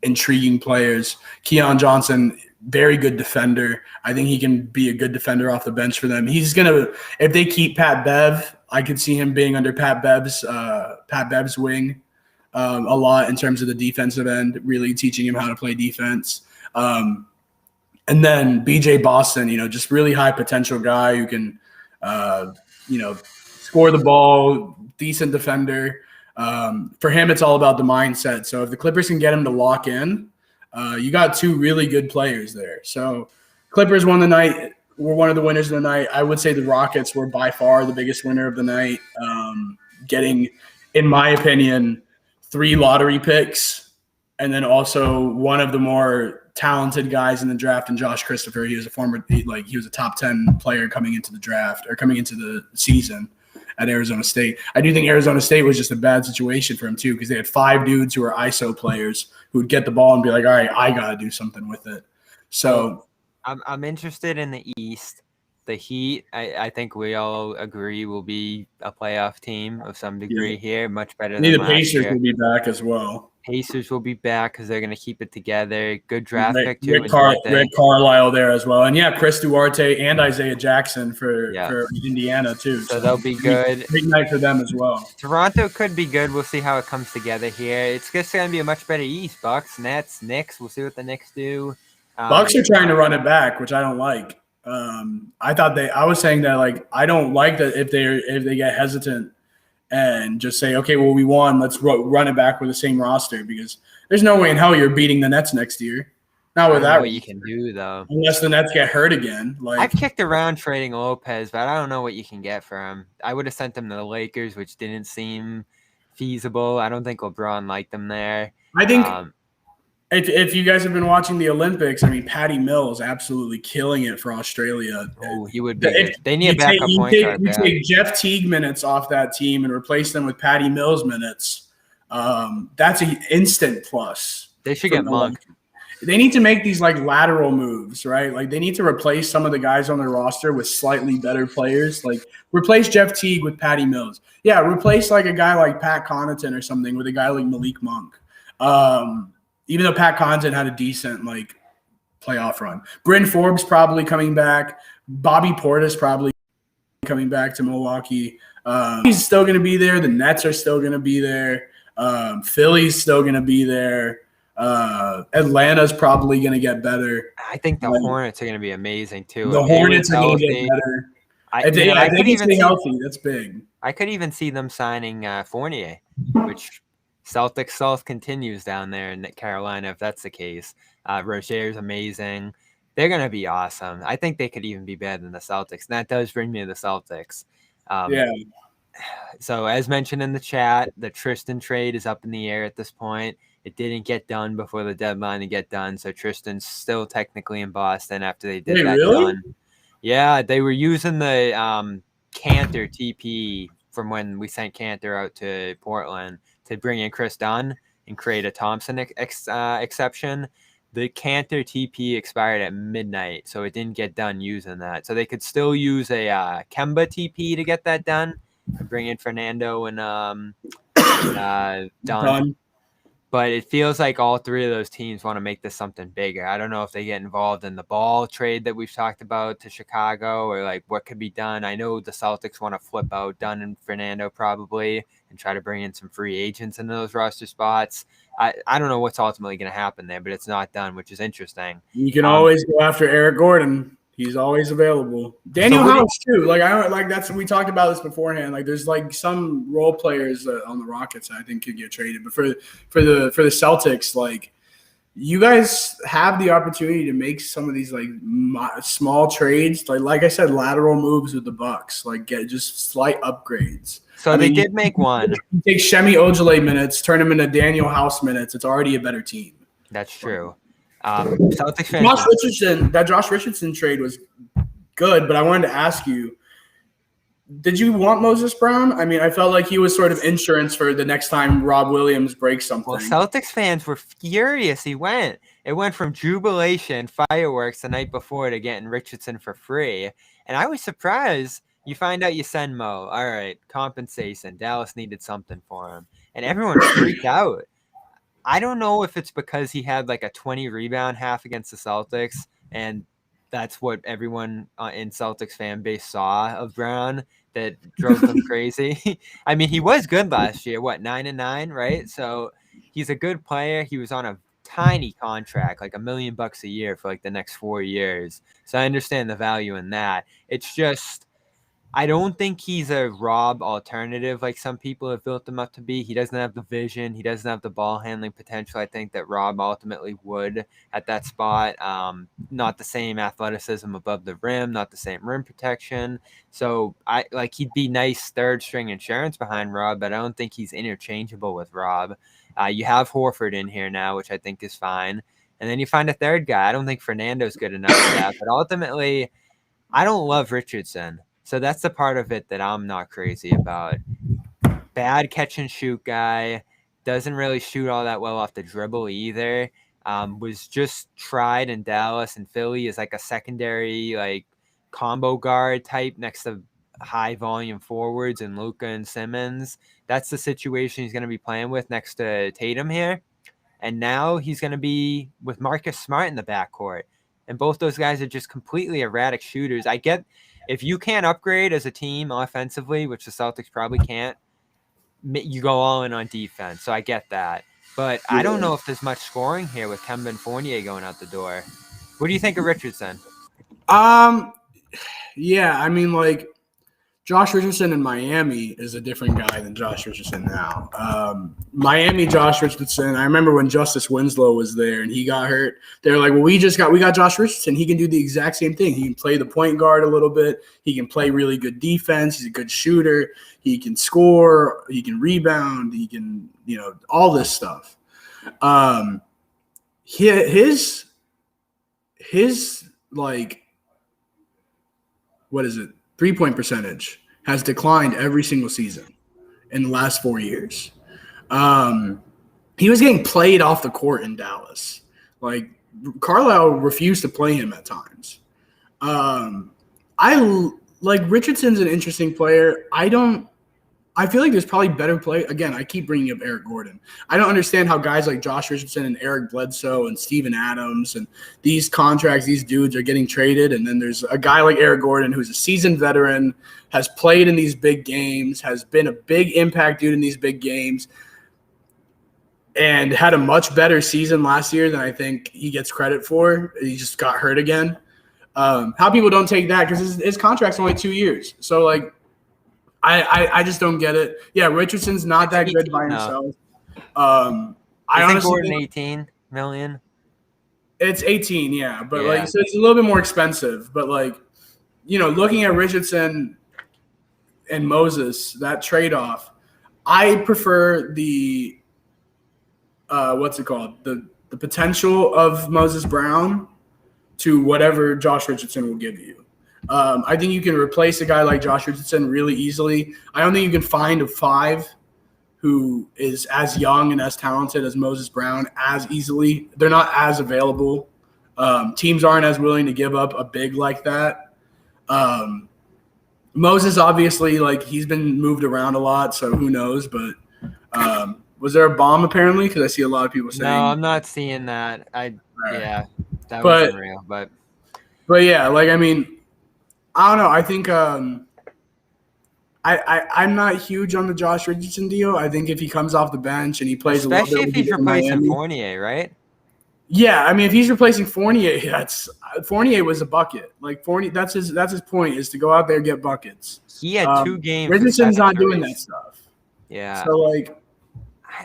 intriguing players. Keon Johnson, very good defender. I think he can be a good defender off the bench for them. He's going to – if they keep Pat Bev, I could see him being under Pat Bev's wing a lot in terms of the defensive end, really teaching him how to play defense. And then BJ Boston, just really high potential guy who can, score the ball, decent defender. For him, it's all about the mindset. So if the Clippers can get him to lock in, you got two really good players there. So Clippers won the night. Were one of the winners of the night. I would say the Rockets were by far the biggest winner of the night, getting, in my opinion, 3 lottery picks, and then also one of the more talented guys in the draft, in Josh Christopher. He was he was a top 10 player coming into the draft or coming into the season at Arizona State. I do think Arizona State was just a bad situation for him too, because they had 5 dudes who were ISO players who would get the ball and be like, all right, I got to do something with it. So I'm interested in the East. The Heat, I think we all agree, will be a playoff team of some degree here, much better than last year. The Pacers will be back as well. Pacers will be back because they're going to keep it together. Good draft pick too. Rick Carlisle there as well. And Chris Duarte and Isaiah Jackson for Indiana too. So they'll be good. Big night for them as well. Toronto could be good. We'll see how it comes together here. It's just going to be a much better East. Bucks, Nets, Knicks. We'll see what the Knicks do. Bucks are trying to run it back, which I don't like. I was saying that I don't like that if they get hesitant and just say, okay, well, we won, let's run it back with the same roster, because there's no way in hell you're beating the Nets next year. Not with that. What you can do though, unless the Nets get hurt again. I've kicked around trading Lopez, but I don't know what you can get for him. I would have sent him to the Lakers, which didn't seem feasible. I don't think LeBron liked him there. I think. If you guys have been watching the Olympics, Patty Mills absolutely killing it for Australia. Oh, he would be. They need a backup point guard. You take Jeff Teague minutes off that team and replace them with Patty Mills minutes. That's an instant plus. They should get Monk. They need to make these lateral moves, right? They need to replace some of the guys on their roster with slightly better players. Replace Jeff Teague with Patty Mills. Yeah, replace a guy like Pat Connaughton or something with a guy like Malik Monk. Even though Pat Connaughton had a decent playoff run. Bryn Forbes probably coming back. Bobby Portis probably coming back to Milwaukee. He's still going to be there. The Nets are still going to be there. Philly's still going to be there. Atlanta's probably going to get better. I think the Hornets are going to be amazing too. The Hornets are going to get better. I think they stay healthy. That's big. I could even see them signing Fournier, which – Celtics South continues down there in Carolina, if that's the case. Rozier's amazing. They're going to be awesome. I think they could even be better than the Celtics. And that does bring me to the Celtics. So as mentioned in the chat, the Tristan trade is up in the air at this point. It didn't get done before the deadline to get done, so Tristan's still technically in Boston after they did that really? done. Yeah, they were using the Cantor TP from when we sent Cantor out to Portland to bring in Chris Dunn and create a Thompson exception. The Cantor TP expired at midnight, so it didn't get done using that. So they could still use a Kemba TP to get that done and bring in Fernando and Dunn. But it feels like all three of those teams want to make this something bigger. I don't know if they get involved in the Ball trade that we've talked about to Chicago or like what could be done. I know the Celtics want to flip out Dunn and Fernando probably and try to bring in some free agents into those roster spots. I don't know what's ultimately going to happen there, but it's not done, which is interesting. You can always go after Eric Gordon. He's always available. Daniel House too. That's we talked about this beforehand. Like there's like some role players on the Rockets I think could get traded, but for the Celtics, like you guys have the opportunity to make some of these like small trades. Like I said, lateral moves with the Bucks. Like get just slight upgrades. So they did make one. You take Shemi Ojale minutes, turn him into Daniel House minutes. It's already a better team. That's true. Celtics fans. That Josh Richardson trade was good, but I wanted to ask you, did you want Moses Brown? I mean, I felt like he was sort of insurance for the next time Rob Williams breaks something. Well, Celtics fans were furious he went. It went from jubilation, fireworks the night before to getting Richardson for free. And I was surprised. You find out you send Mo. All right, compensation. Dallas needed something for him. And everyone freaked out. I don't know if it's because he had like a 20 rebound half against the Celtics, and that's what everyone in Celtics fan base saw of Brown that drove them crazy. I mean, he was good last year. 9-9, right? So he's a good player. He was on a tiny contract, like $1 million a year for like the next 4 years. So I understand the value in that. It's just, I don't think he's a Rob alternative like some people have built him up to be. He doesn't have the vision. He doesn't have the ball handling potential I think that Rob ultimately would at that spot. Not the same athleticism above the rim, not the same rim protection. So he'd be nice third string insurance behind Rob, but I don't think he's interchangeable with Rob. You have Horford in here now, which I think is fine. And then you find a third guy. I don't think Fernando's good enough for that, but ultimately I don't love Richardson. So that's the part of it that I'm not crazy about. Bad catch and shoot guy. Doesn't really shoot all that well off the dribble either. Was just tried in Dallas and Philly as like a secondary like combo guard type next to high volume forwards and Luka and Simmons. That's the situation he's going to be playing with next to Tatum here. And now he's going to be with Marcus Smart in the backcourt. And both those guys are just completely erratic shooters. I get if you can't upgrade as a team offensively, which the Celtics probably can't, you go all in on defense. So I get that. But I don't know if there's much scoring here with Kemba and Fournier going out the door. What do you think of Richardson? Yeah, I mean, like, Josh Richardson in Miami is a different guy than Josh Richardson now. Miami Josh Richardson, I remember when Justice Winslow was there and he got hurt. They were like, well, we got Josh Richardson. He can do the exact same thing. He can play the point guard a little bit. He can play really good defense. He's a good shooter. He can score. He can rebound. He can, all this stuff. His like, what is it? 3-point percentage has declined every single season in the last 4 years. He was getting played off the court in Dallas. Like, Carlisle refused to play him at times. Richardson's an interesting player. I feel like there's probably better play. Again, I keep bringing up Eric Gordon. I don't understand how guys like Josh Richardson and Eric Bledsoe and Steven Adams and these contracts, these dudes are getting traded. And then there's a guy like Eric Gordon who's a seasoned veteran, has played in these big games, has been a big impact dude in these big games, and had a much better season last year than I think he gets credit for. He just got hurt again. How people don't take that because his contract's only 2 years. So, like, I just don't get it. Yeah, Richardson's not that good by himself. I honestly Gordon 18 million. It's 18, yeah, but so it's a little bit more expensive. But looking at Richardson and Moses, that trade-off, I prefer the what's it called? The potential of Moses Brown to whatever Josh Richardson will give you. I think you can replace a guy like Josh Richardson really easily. I don't think you can find a 5 who is as young and as talented as Moses Brown as easily. They're not as available. Teams aren't as willing to give up a big like that. Moses, obviously, like, he's been moved around a lot, so who knows? But was there a bomb apparently? Because I see a lot of people saying. No, I'm not seeing that. Yeah, that wasn't real. But yeah, like, I mean, I don't know. I think I'm not huge on the Josh Richardson deal. I think if he comes off the bench and he plays especially a little bit, if he's replacing Fournier, right? Yeah, I mean, if he's replacing Fournier, Fournier was a bucket. Like, Fournier, that's his point, is to go out there and get buckets. He had 2 games. Richardson's not doing that stuff. Yeah. So, like,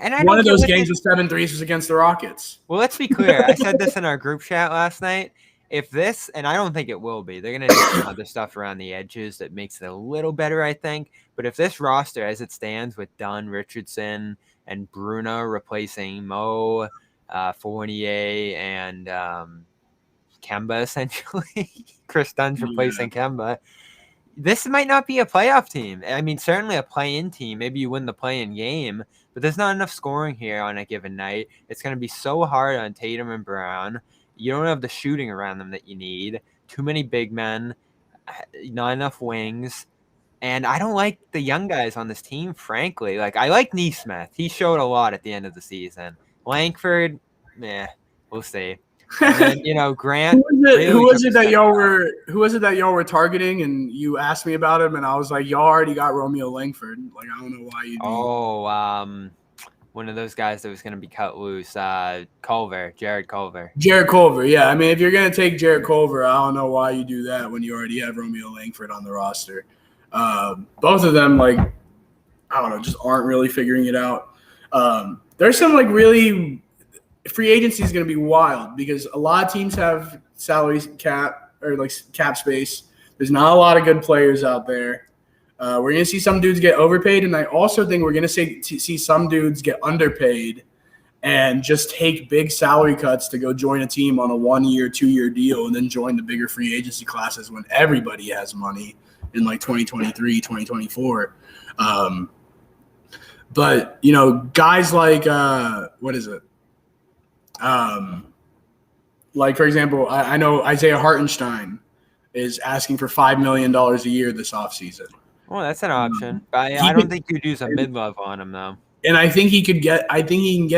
and one of those games with 7 threes was against the Rockets. Well, let's be clear. I said this in our group chat last night. If this, and I don't think it will be, they're going to do some other stuff around the edges that makes it a little better, I think. But if this roster, as it stands, with Dunn, Richardson, and Bruno replacing Mo, Fournier, and Kemba, essentially, Chris Dunn's replacing Kemba, this might not be a playoff team. I mean, certainly a play-in team. Maybe you win the play-in game, but there's not enough scoring here on a given night. It's going to be so hard on Tatum and Brown. You don't have the shooting around them that you need. Too many big men, not enough wings. And I don't like the young guys on this team, frankly. Like, I like Neesmith. He showed a lot at the end of the season. Langford, we'll see. And then, Grant. Who was it that y'all were targeting? And you asked me about him, and I was like, y'all already got Romeo Langford. Like, I don't know why you. One of those guys that was going to be cut loose, Jared Culver. Jared Culver, yeah. I mean, if you're going to take Jared Culver, I don't know why you do that when you already have Romeo Langford on the roster. Both of them, like, I don't know, just aren't really figuring it out. There's some, like, really free agency is going to be wild because a lot of teams have salary cap or, like, cap space. There's not a lot of good players out there. We're going to see some dudes get overpaid, and I also think we're going to see some dudes get underpaid and just take big salary cuts to go join a team on a 1-year, 2-year deal and then join the bigger free agency classes when everybody has money in, like, 2023, 2024. But, guys like like, for example, I know Isaiah Hartenstein is asking for $5 million a year this offseason. Well, that's an option. But I don't think you'd use a mid-level on him, though. And I think he can get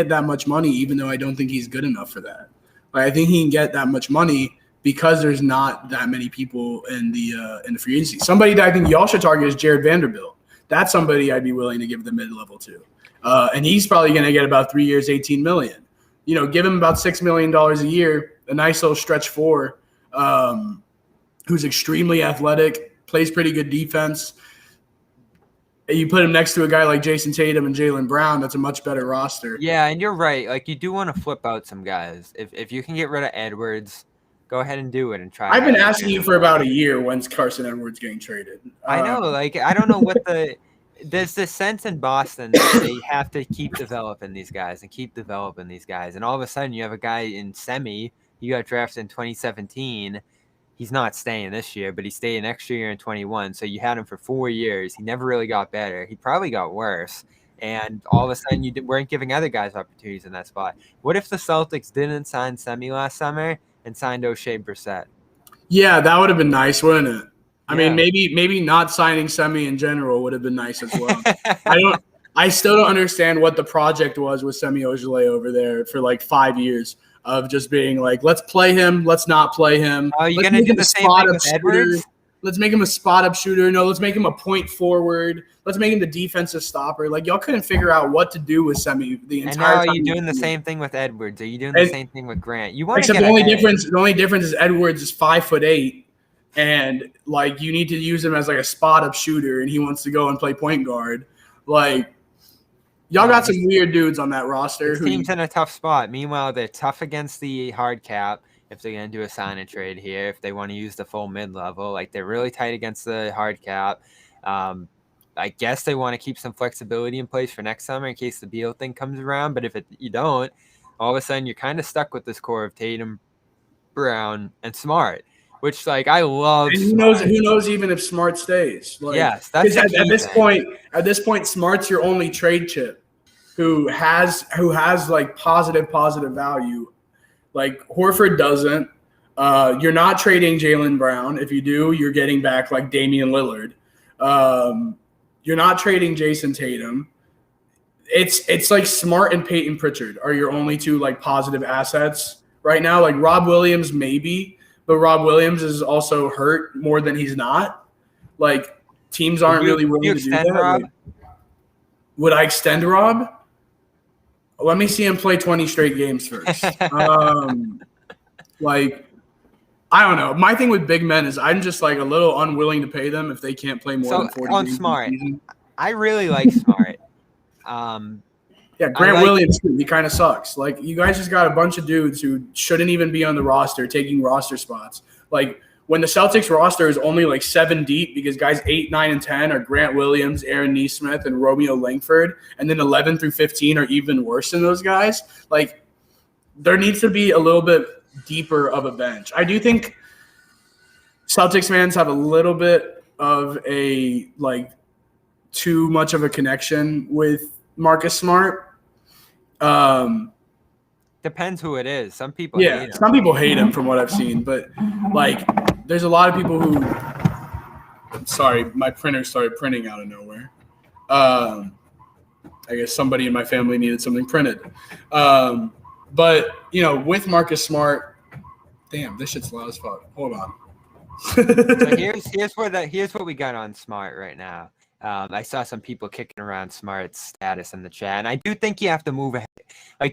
that much money, even though I don't think he's good enough for that. Like, I think he can get that much money because there's not that many people in the free agency. Somebody that I think y'all should target is Jared Vanderbilt. That's somebody I'd be willing to give the mid-level to. And he's probably going to get about 3 years, $18 million. Give him about $6 million a year, a nice little stretch 4, who's extremely athletic, plays pretty good defense. You put him next to a guy like Jason Tatum and Jalen Brown, that's a much better roster. Yeah, and you're right. Like, you do want to flip out some guys. If you can get rid of Edwards, go ahead and do it and try. I've been asking you for about a year, when's Carson Edwards getting traded? I know. Like, I don't know what there's this sense in Boston that they have to keep developing these guys. And all of a sudden you have a guy in Semi. He got drafted in 2017. He's not staying this year, but he stayed next year in 21. So you had him for 4 years. He never really got better. He probably got worse. And all of a sudden you weren't giving other guys opportunities in that spot. What if the Celtics didn't sign Semi last summer and signed O'Shea Brissett? Yeah, that would have been nice, wouldn't it? I mean, maybe not signing Semi in general would have been nice as well. I still don't understand what the project was with Semi Ojeleye over there for like 5 years of just being like, let's play him, let's not play him. Oh, you're gonna do the same thing with Edwards? Let's make him a spot-up shooter. No, let's make him a point forward. Let's make him the defensive stopper. Like, y'all couldn't figure out what to do with Semi the entire time. And now you're doing the same thing with Edwards. Are you doing the same thing with Grant? You want to get the only difference is Edwards is 5'8", and, like, you need to use him as, like, a spot-up shooter, and he wants to go and play point guard. Like, y'all got some weird dudes on that roster. This team's in a tough spot. Meanwhile, they're tough against the hard cap. If they're going to do a sign and trade here, if they want to use the full mid-level, like, they're really tight against the hard cap. I guess they want to keep some flexibility in place for next summer in case the Beal thing comes around. But if you don't, all of a sudden you're kind of stuck with this core of Tatum, Brown, and Smart, which I love. And who knows even if Smart stays. Yes, that's at this point. At this point, Smart's your only trade chip, who has positive value. Horford doesn't. You're not trading Jalen Brown. If you do, you're getting back Damian Lillard. You're not trading Jason Tatum. It's Smart and Peyton Pritchard are your only two positive assets right now. Rob Williams maybe, but Rob Williams is also hurt more than he's not. Teams aren't really willing to do that. Rob? Would I extend Rob? Let me see him play 20 straight games first. I don't know. My thing with big men is I'm just a little unwilling to pay them if they can't play more than 40 on games. Smart, I really like Smart. Grant Williams too. He kind of sucks. You guys just got a bunch of dudes who shouldn't even be on the roster taking roster spots. When the Celtics roster is only 7 deep because guys 8, 9, and 10 are Grant Williams, Aaron Nesmith, and Romeo Langford, and then 11 through 15 are even worse than those guys. There needs to be a little bit deeper of a bench. I do think Celtics fans have a little bit of a too much of a connection with Marcus Smart. Depends who it is. Some people hate him. Some people hate him from what I've seen, but there's a lot of people who sorry, my printer started printing out of nowhere. I guess somebody in my family needed something printed. But, with Marcus Smart, damn, this shit's loud as fuck. Hold on. So here's what we got on Smart right now. I saw some people kicking around Smart's status in the chat, and I do think you have to move ahead.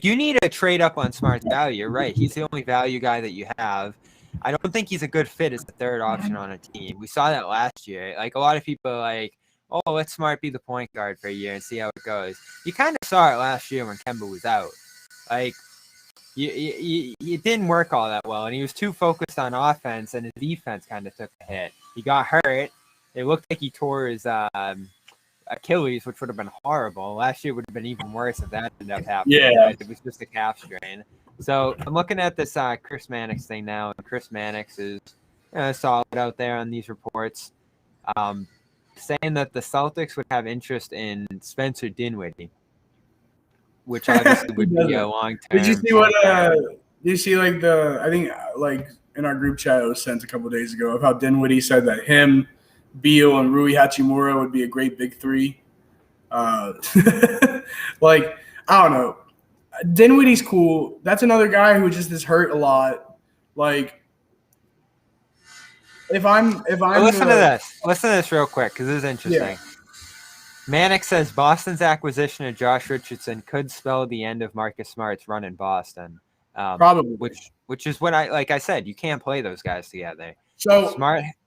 You need to trade up on Smart's value. You're right. He's the only value guy that you have. I don't think he's a good fit as the third option on a team. We saw that last year. A lot of people are oh, let Smart be the point guard for a year and see how it goes. You kind of saw it last year when Kemba was out. It didn't work all that well, and he was too focused on offense, and his defense kind of took a hit. He got hurt. It looked like he tore his Achilles, which would have been horrible. Last year would have been even worse if that ended up happening. Yeah. It was just a calf strain. So I'm looking at this Chris Mannix thing now, and Chris Mannix is solid out there on these reports, saying that the Celtics would have interest in Spencer Dinwiddie, which obviously would be a long term. Did you see what? Did you see I think in our group chat it was sent a couple of days ago of how Dinwiddie said that him, Beal, and Rui Hachimura would be a great big three. I don't know. Dinwiddie's cool. That's another guy who just is hurt a lot. If I'm listen to this real quick because this is interesting. Yeah. Mannix says Boston's acquisition of Josh Richardson could spell the end of Marcus Smart's run in Boston. Probably. Which is what I said, you can't play those guys together. So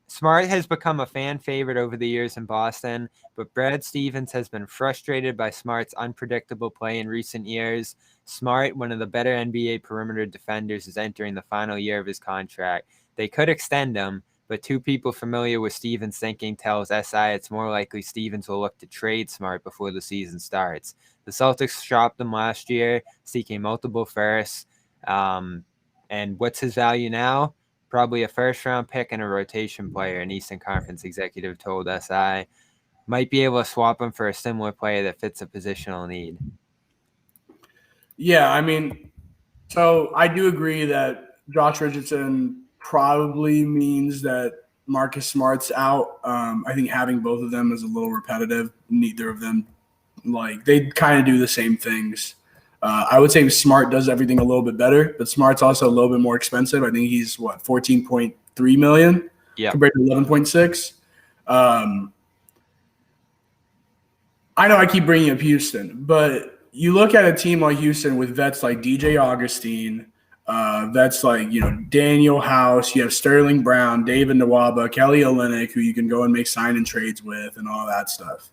Smart has become a fan favorite over the years in Boston, but Brad Stevens has been frustrated by Smart's unpredictable play in recent years. Smart, one of the better NBA perimeter defenders, is entering the final year of his contract. They could extend him, but two people familiar with Stevens' thinking tells SI it's more likely Stevens will look to trade Smart before the season starts. The Celtics shopped him last year, seeking multiple firsts. And what's his value now? Probably a first-round pick and a rotation player, an Eastern Conference executive told SI. Might be able to swap him for a similar player that fits a positional need. Yeah, so I do agree that Josh Richardson probably means that Marcus Smart's out. I think having both of them is a little repetitive. Neither of them, they kind of do the same things. I would say Smart does everything a little bit better, but Smart's also a little bit more expensive. I think he's $14.3 million compared to 11.6. I know I keep bringing up Houston, but you look at a team like Houston with vets like DJ Augustine, vets like Daniel House. You have Sterling Brown, David Nwaba, Kelly Olynyk, who you can go and make sign and trades with, and all that stuff.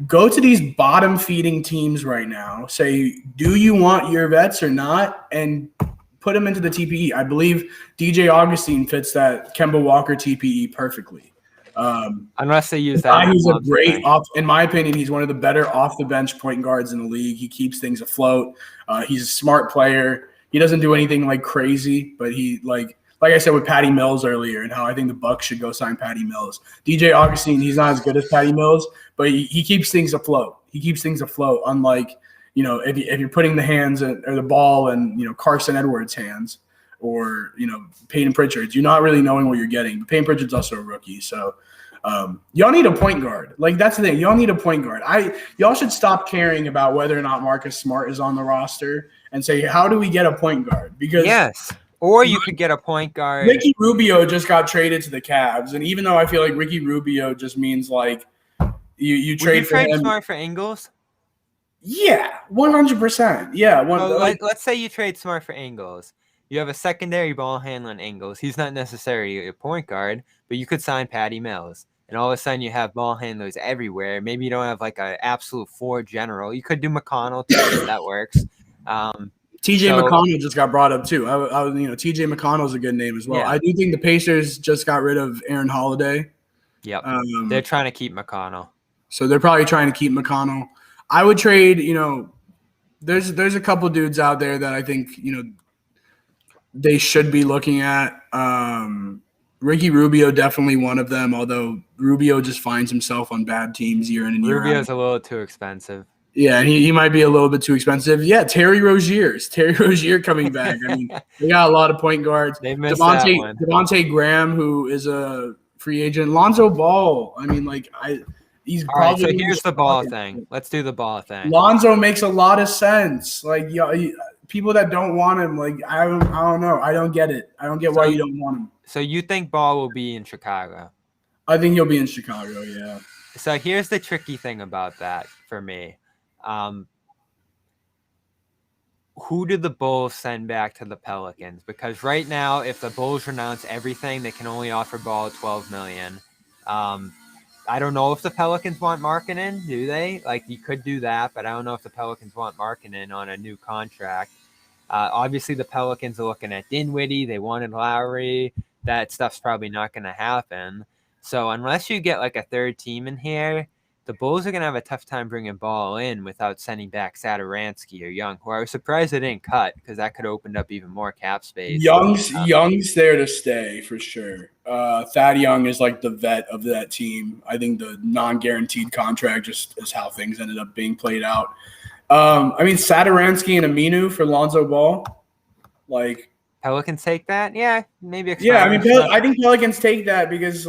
Go to these bottom-feeding teams right now. Say, do you want your vets or not? And put them into the TPE. I believe DJ Augustine fits that Kemba Walker TPE perfectly. Unless they use that. He's a great in my opinion, he's one of the better off the bench point guards in the league. He keeps things afloat. He's a smart player. He doesn't do anything like crazy, but he like I said with Patty Mills earlier and how I think the Bucks should go sign Patty Mills. DJ Augustine, he's not as good as Patty Mills, but he keeps things afloat. He keeps things afloat, unlike, if you're putting the hands or the ball in, Carson Edwards' hands or, Peyton Pritchard's, you're not really knowing what you're getting. But Peyton Pritchard's also a rookie, so y'all need a point guard. Like, that's the thing. Y'all need a point guard. Y'all should stop caring about whether or not Marcus Smart is on the roster and say, how do we get a point guard? Because yes. Or you could get a point guard. Ricky Rubio just got traded to the Cavs, and even though I feel like Ricky Rubio just means like you trade for him. Smart for Ingles? Yeah, 100%. Yeah, let's say you trade Smart for Ingles. You have a secondary ball handler in Ingles. He's not necessarily a point guard, but you could sign Patty Mills, and all of a sudden you have ball handlers everywhere. Maybe you don't have like an absolute 4 general. You could do McConnell too, if that works. TJ McConnell just got brought up too. TJ McConnell's a good name as well. Yeah. I do think the Pacers just got rid of Aaron Holiday. Yep. They're trying to keep McConnell. So they're probably trying to keep McConnell. I would trade, there's a couple dudes out there that I think, they should be looking at. Ricky Rubio, definitely one of them, although Rubio just finds himself on bad teams year in and year out. Rubio's a little too expensive. Yeah, and he might be a little bit too expensive. Yeah, Terry Rozier coming back. I mean, they got a lot of point guards. They missed that one. Devontae Graham, who is a free agent. Lonzo Ball. I mean, he's all right. So here's the Ball thing. Let's do the Ball thing. Lonzo makes a lot of sense. Like, people that don't want him, like I don't know. I don't get it. I don't get why you don't want him. So you think Ball will be in Chicago? I think he'll be in Chicago. Yeah. So here's the tricky thing about that for me. Who did the Bulls send back to the Pelicans? Because right now, if the Bulls renounce everything, they can only offer Ball $12 million. I don't know if the Pelicans want Markkanen, do they? Like, you could do that, but I don't know if the Pelicans want Markkanen on a new contract. Obviously, the Pelicans are looking at Dinwiddie. They wanted Lowry. That stuff's probably not going to happen. So unless you get like a third team in here, the Bulls are going to have a tough time bringing Ball in without sending back Satoransky or Young, who I was surprised they didn't cut because that could have opened up even more cap space. Young's there to stay for sure. Thad Young is like the vet of that team. I think the non-guaranteed contract just is how things ended up being played out. Satoransky and Aminu for Lonzo Ball. Like, Pelicans take that? Yeah, maybe. Yeah, I think Pelicans take that because,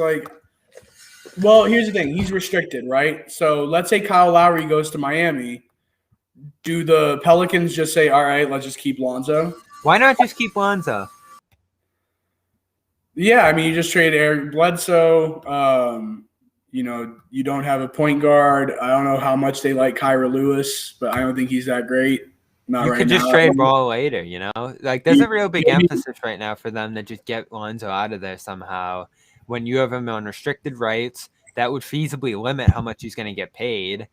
well, here's the thing. He's restricted, right? So let's say Kyle Lowry goes to Miami. Do the Pelicans just say, all right, let's just keep Lonzo? Why not just keep Lonzo? Yeah, you just trade Eric Bledsoe. You don't have a point guard. I don't know how much they like Kyra Lewis, but I don't think he's that great. You could just trade Ball later, there's a real big emphasis right now for them to just get Lonzo out of there somehow. When you have him on restricted rights, that would feasibly limit how much he's going to get paid,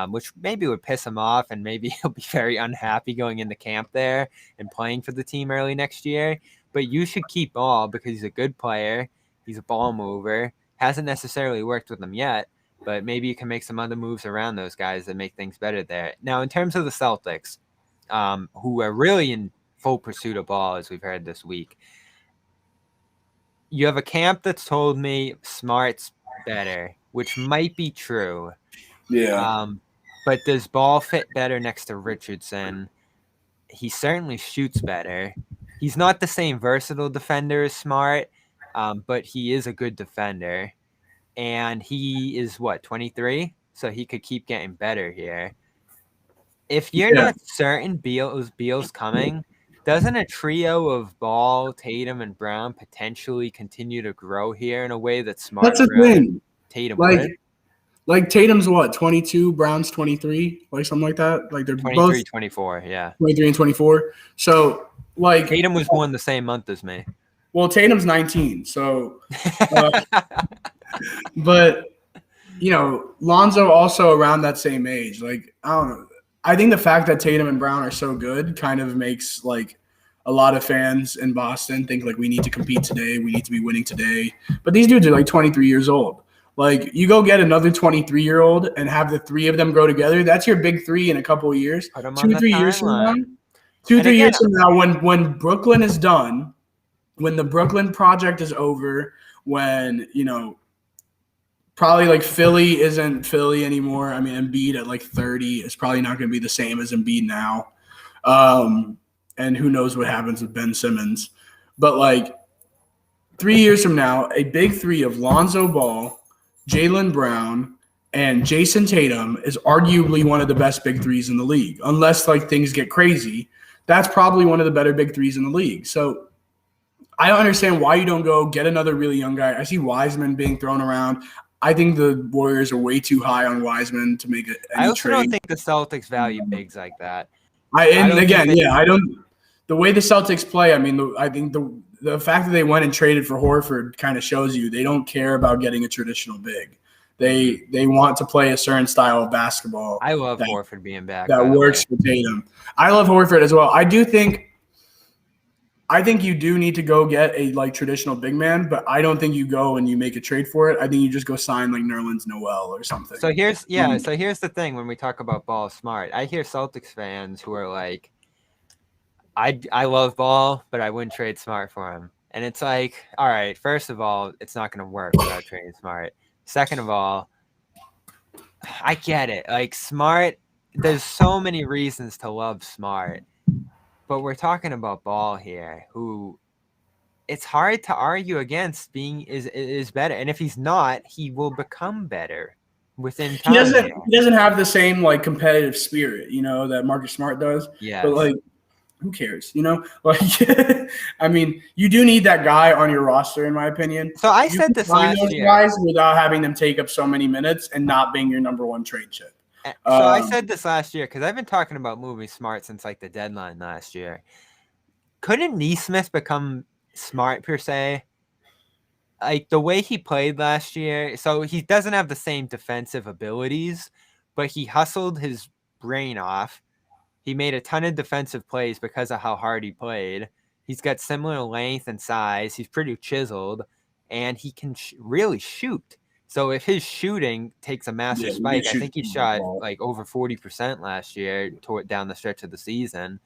which maybe would piss him off, and maybe he'll be very unhappy going into camp there and playing for the team early next year. But you should keep Ball because he's a good player. He's a ball mover. Hasn't necessarily worked with them yet, but maybe you can make some other moves around those guys that make things better there. Now, in terms of the Celtics, who are really in full pursuit of Ball, as we've heard this week, you have a camp that's told me Smart's better, which might be true. Yeah. But does Ball fit better next to Richardson? He certainly shoots better. He's not the same versatile defender as Smart, but he is a good defender. And he is, 23? So he could keep getting better here. If you're not certain Beal's coming, doesn't a trio of Ball, Tatum, and Brown potentially continue to grow here in a way that Smart? That's the thing. Tatum would? Like Tatum's 22, Brown's 23, something like that. Like they're 23, both 24, yeah. 23 and 24. So Tatum was born the same month as me. Well, Tatum's 19, so but Lonzo also around that same age. I don't know. I think the fact that Tatum and Brown are so good kind of makes a lot of fans in Boston think we need to compete today, we need to be winning today. But these dudes are 23 years old. Like, you go get another 23-year-old and have the three of them grow together. That's your big three in a couple of years. Put them 2 on or the 3 years from now. timeline. 2 or And 3 again, years from now, when Brooklyn is done, when the Brooklyn project is over, when, probably like Philly isn't Philly anymore. I mean, Embiid at like 30 is probably not going to be the same as Embiid now. And who knows what happens with Ben Simmons. But like 3 years from now, a big three of Lonzo Ball, Jalen Brown, and Jason Tatum is arguably one of the best big threes in the league. Unless like things get crazy, that's probably one of the better big threes in the league. So I don't understand why you don't go get another really young guy. I see Wiseman being thrown around. I think the Warriors are way too high on Wiseman to make any trade. I also don't think the Celtics value bigs like that. The way the Celtics play, I mean, I think the fact that they went and traded for Horford kind of shows you they don't care about getting a traditional big. They want to play a certain style of basketball. I love Horford being back. That works for Tatum. I love Horford as well. I think you do need to go get a like traditional big man, but I don't think you go and you make a trade for it. I think you just go sign like Nerlens Noel or something. So here's the thing when we talk about Ball Smart. I hear Celtics fans who are like, I love Ball, but I wouldn't trade Smart for him. And it's like, all right, first of all, it's not going to work without trading Smart. Second of all, I get it. Like Smart, there's so many reasons to love Smart. But we're talking about Ball here, who it's hard to argue against being is better. And if he's not, he will become better within time. He doesn't have the same like competitive spirit, that Marcus Smart does. Yeah. But like, who cares? Like, I mean, you do need that guy on your roster, in my opinion. So I said this last year, guys without having them take up so many minutes and not being your number one trade chip. So I said this last year because I've been talking about moving Smart since like the deadline last year. Couldn't Neesmith become Smart per se? Like the way he played last year, so he doesn't have the same defensive abilities, but he hustled his brain off. He made a ton of defensive plays because of how hard he played. He's got similar length and size. He's pretty chiseled, and he can really shoot. So if his shooting takes a massive spike, I think he shot like over 40% last year down the stretch of the season.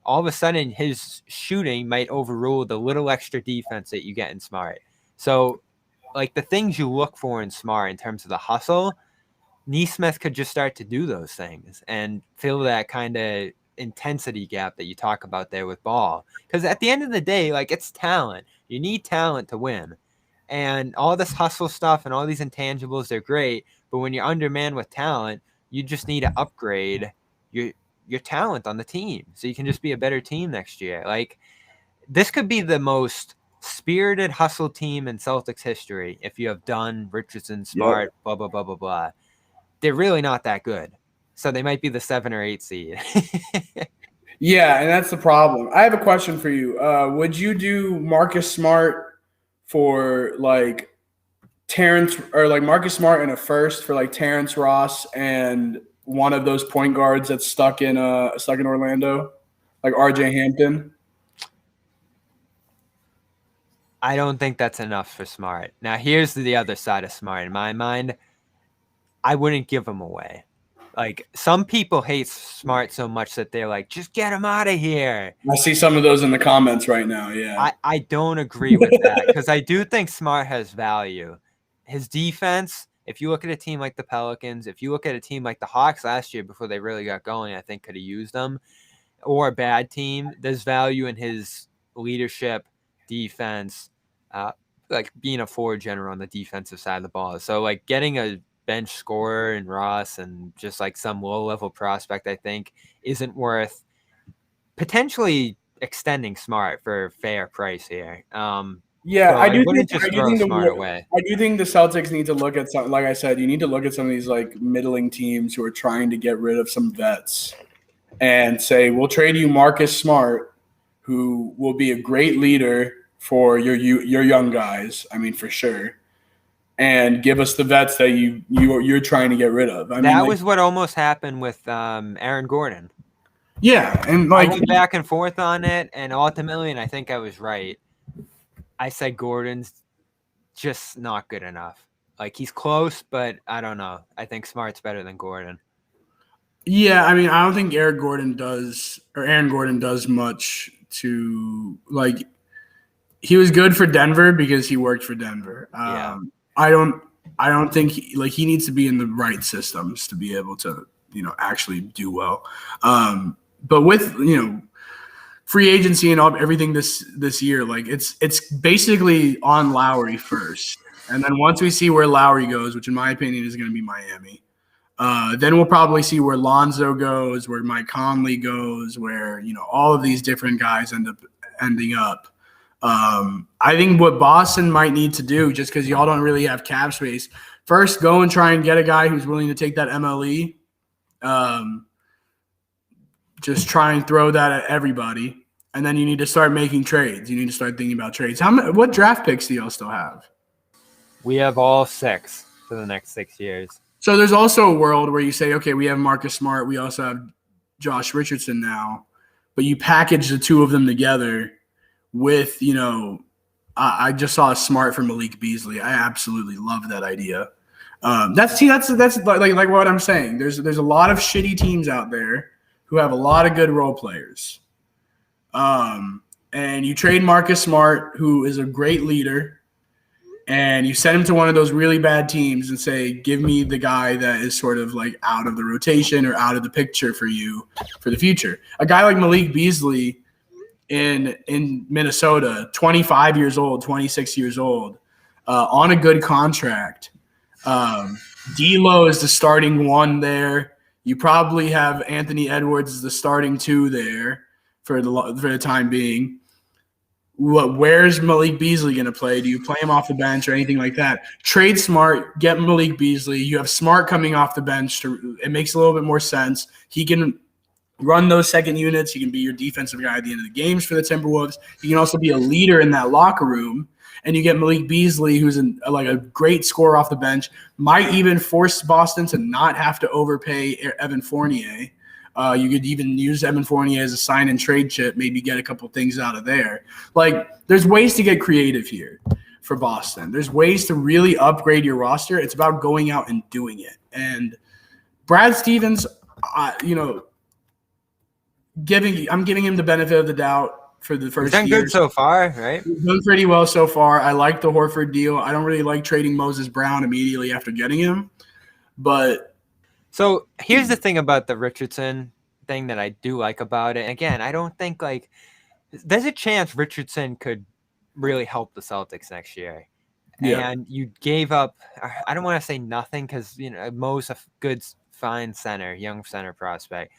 All of a sudden, his shooting might overrule the little extra defense that you get in Smart. So, like the things you look for in Smart in terms of the hustle, Neesmith could just start to do those things and fill that kind of intensity gap that you talk about there with Ball. Because at the end of the day, like it's talent. You need talent to win. And all this hustle stuff and all these intangibles, they're great. But when you're undermanned with talent, you just need to upgrade your talent on the team so you can just be a better team next year. Like this could be the most spirited hustle team in Celtics history if you have Dunn, Richardson, Smart, blah, blah, blah, blah, blah. They're really not that good. So they might be the 7 or 8 seed. Yeah, and that's the problem. I have a question for you. Would you do Marcus Smart for like Terrence or like Marcus Smart in a first for like Terrence Ross and one of those point guards that's stuck in Orlando, like RJ Hampton? I don't think that's enough for Smart. Now, here's the other side of Smart in my mind. I wouldn't give him away. Like some people hate Smart so much that they're like, just get him out of here. I see some of those in the comments right now. Yeah. I don't agree with that because I do think Smart has value. His defense, if you look at a team like the Pelicans, if you look at a team like the Hawks last year before they really got going, I think could have used them, or a bad team, there's value in his leadership, defense, like being a forward general on the defensive side of the ball. So like getting a bench scorer and Ross and just like some low-level prospect, I think, isn't worth potentially extending Smart for a fair price here. Yeah, so I do think Smart away. I do think the Celtics need to look at some. Like I said, you need to look at some of these like middling teams who are trying to get rid of some vets and say, we'll trade you Marcus Smart, who will be a great leader for your young guys. I mean, for sure. And give us the vets that you're trying to get rid of. That was what almost happened with Aaron Gordon. Yeah, and like I went back and forth on it, and ultimately, and I think I was right. I said Gordon's just not good enough. Like, he's close, but I don't know. I think Smart's better than Gordon. Yeah, I mean, I don't think Aaron Gordon does much to like. He was good for Denver because he worked for Denver. Yeah. I don't think he needs to be in the right systems to be able to actually do well. But with free agency and everything this year, like it's basically on Lowry first, and then once we see where Lowry goes, which in my opinion is going to be Miami. Then we'll probably see where Lonzo goes, where Mike Conley goes, where all of these different guys ending up. I think what Boston might need to do, just because y'all don't really have cap space, first go and try and get a guy who's willing to take that MLE. Just try and throw that at everybody, and then you need to start making trades. You need to start thinking about trades. What draft picks do y'all still have? We have all 6 for the next 6 years. So there's also a world where you say, okay, we have Marcus Smart, we also have Josh Richardson now, but you package the two of them together with, I just saw a Smart for Malik Beasley. I absolutely love that idea. That's like what I'm saying. There's a lot of shitty teams out there who have a lot of good role players. And you trade Marcus Smart, who is a great leader, and you send him to one of those really bad teams and say, give me the guy that is sort of like out of the rotation or out of the picture for you for the future. A guy like Malik Beasley in Minnesota, 25 years old, 26 years old, on a good contract. D'Lo is the starting 1 there. You probably have Anthony Edwards as the starting 2 there for the time being. Where's Malik Beasley going to play? Do you play him off the bench or anything like that? Trade Smart, get Malik Beasley. You have Smart coming off the bench. It makes a little bit more sense. He can run those second units. He can be your defensive guy at the end of the games for the Timberwolves. He can also be a leader in that locker room. And you get Malik Beasley, who's a great scorer off the bench, might even force Boston to not have to overpay Evan Fournier. You could even use Evan Fournier as a sign and trade chip, maybe get a couple things out of there. Like, there's ways to get creative here for Boston. There's ways to really upgrade your roster. It's about going out and doing it. And Brad Stevens, I'm giving him the benefit of the doubt for the first year. He's done good so far, right? He's done pretty well so far. I like the Horford deal. I don't really like trading Moses Brown immediately after getting him. But so here's the thing about the Richardson thing that I do like about it. Again, I don't think there's a chance Richardson could really help the Celtics next year. Yeah. And you gave up, I don't want to say nothing because, Mo's a good, fine center, young center prospect.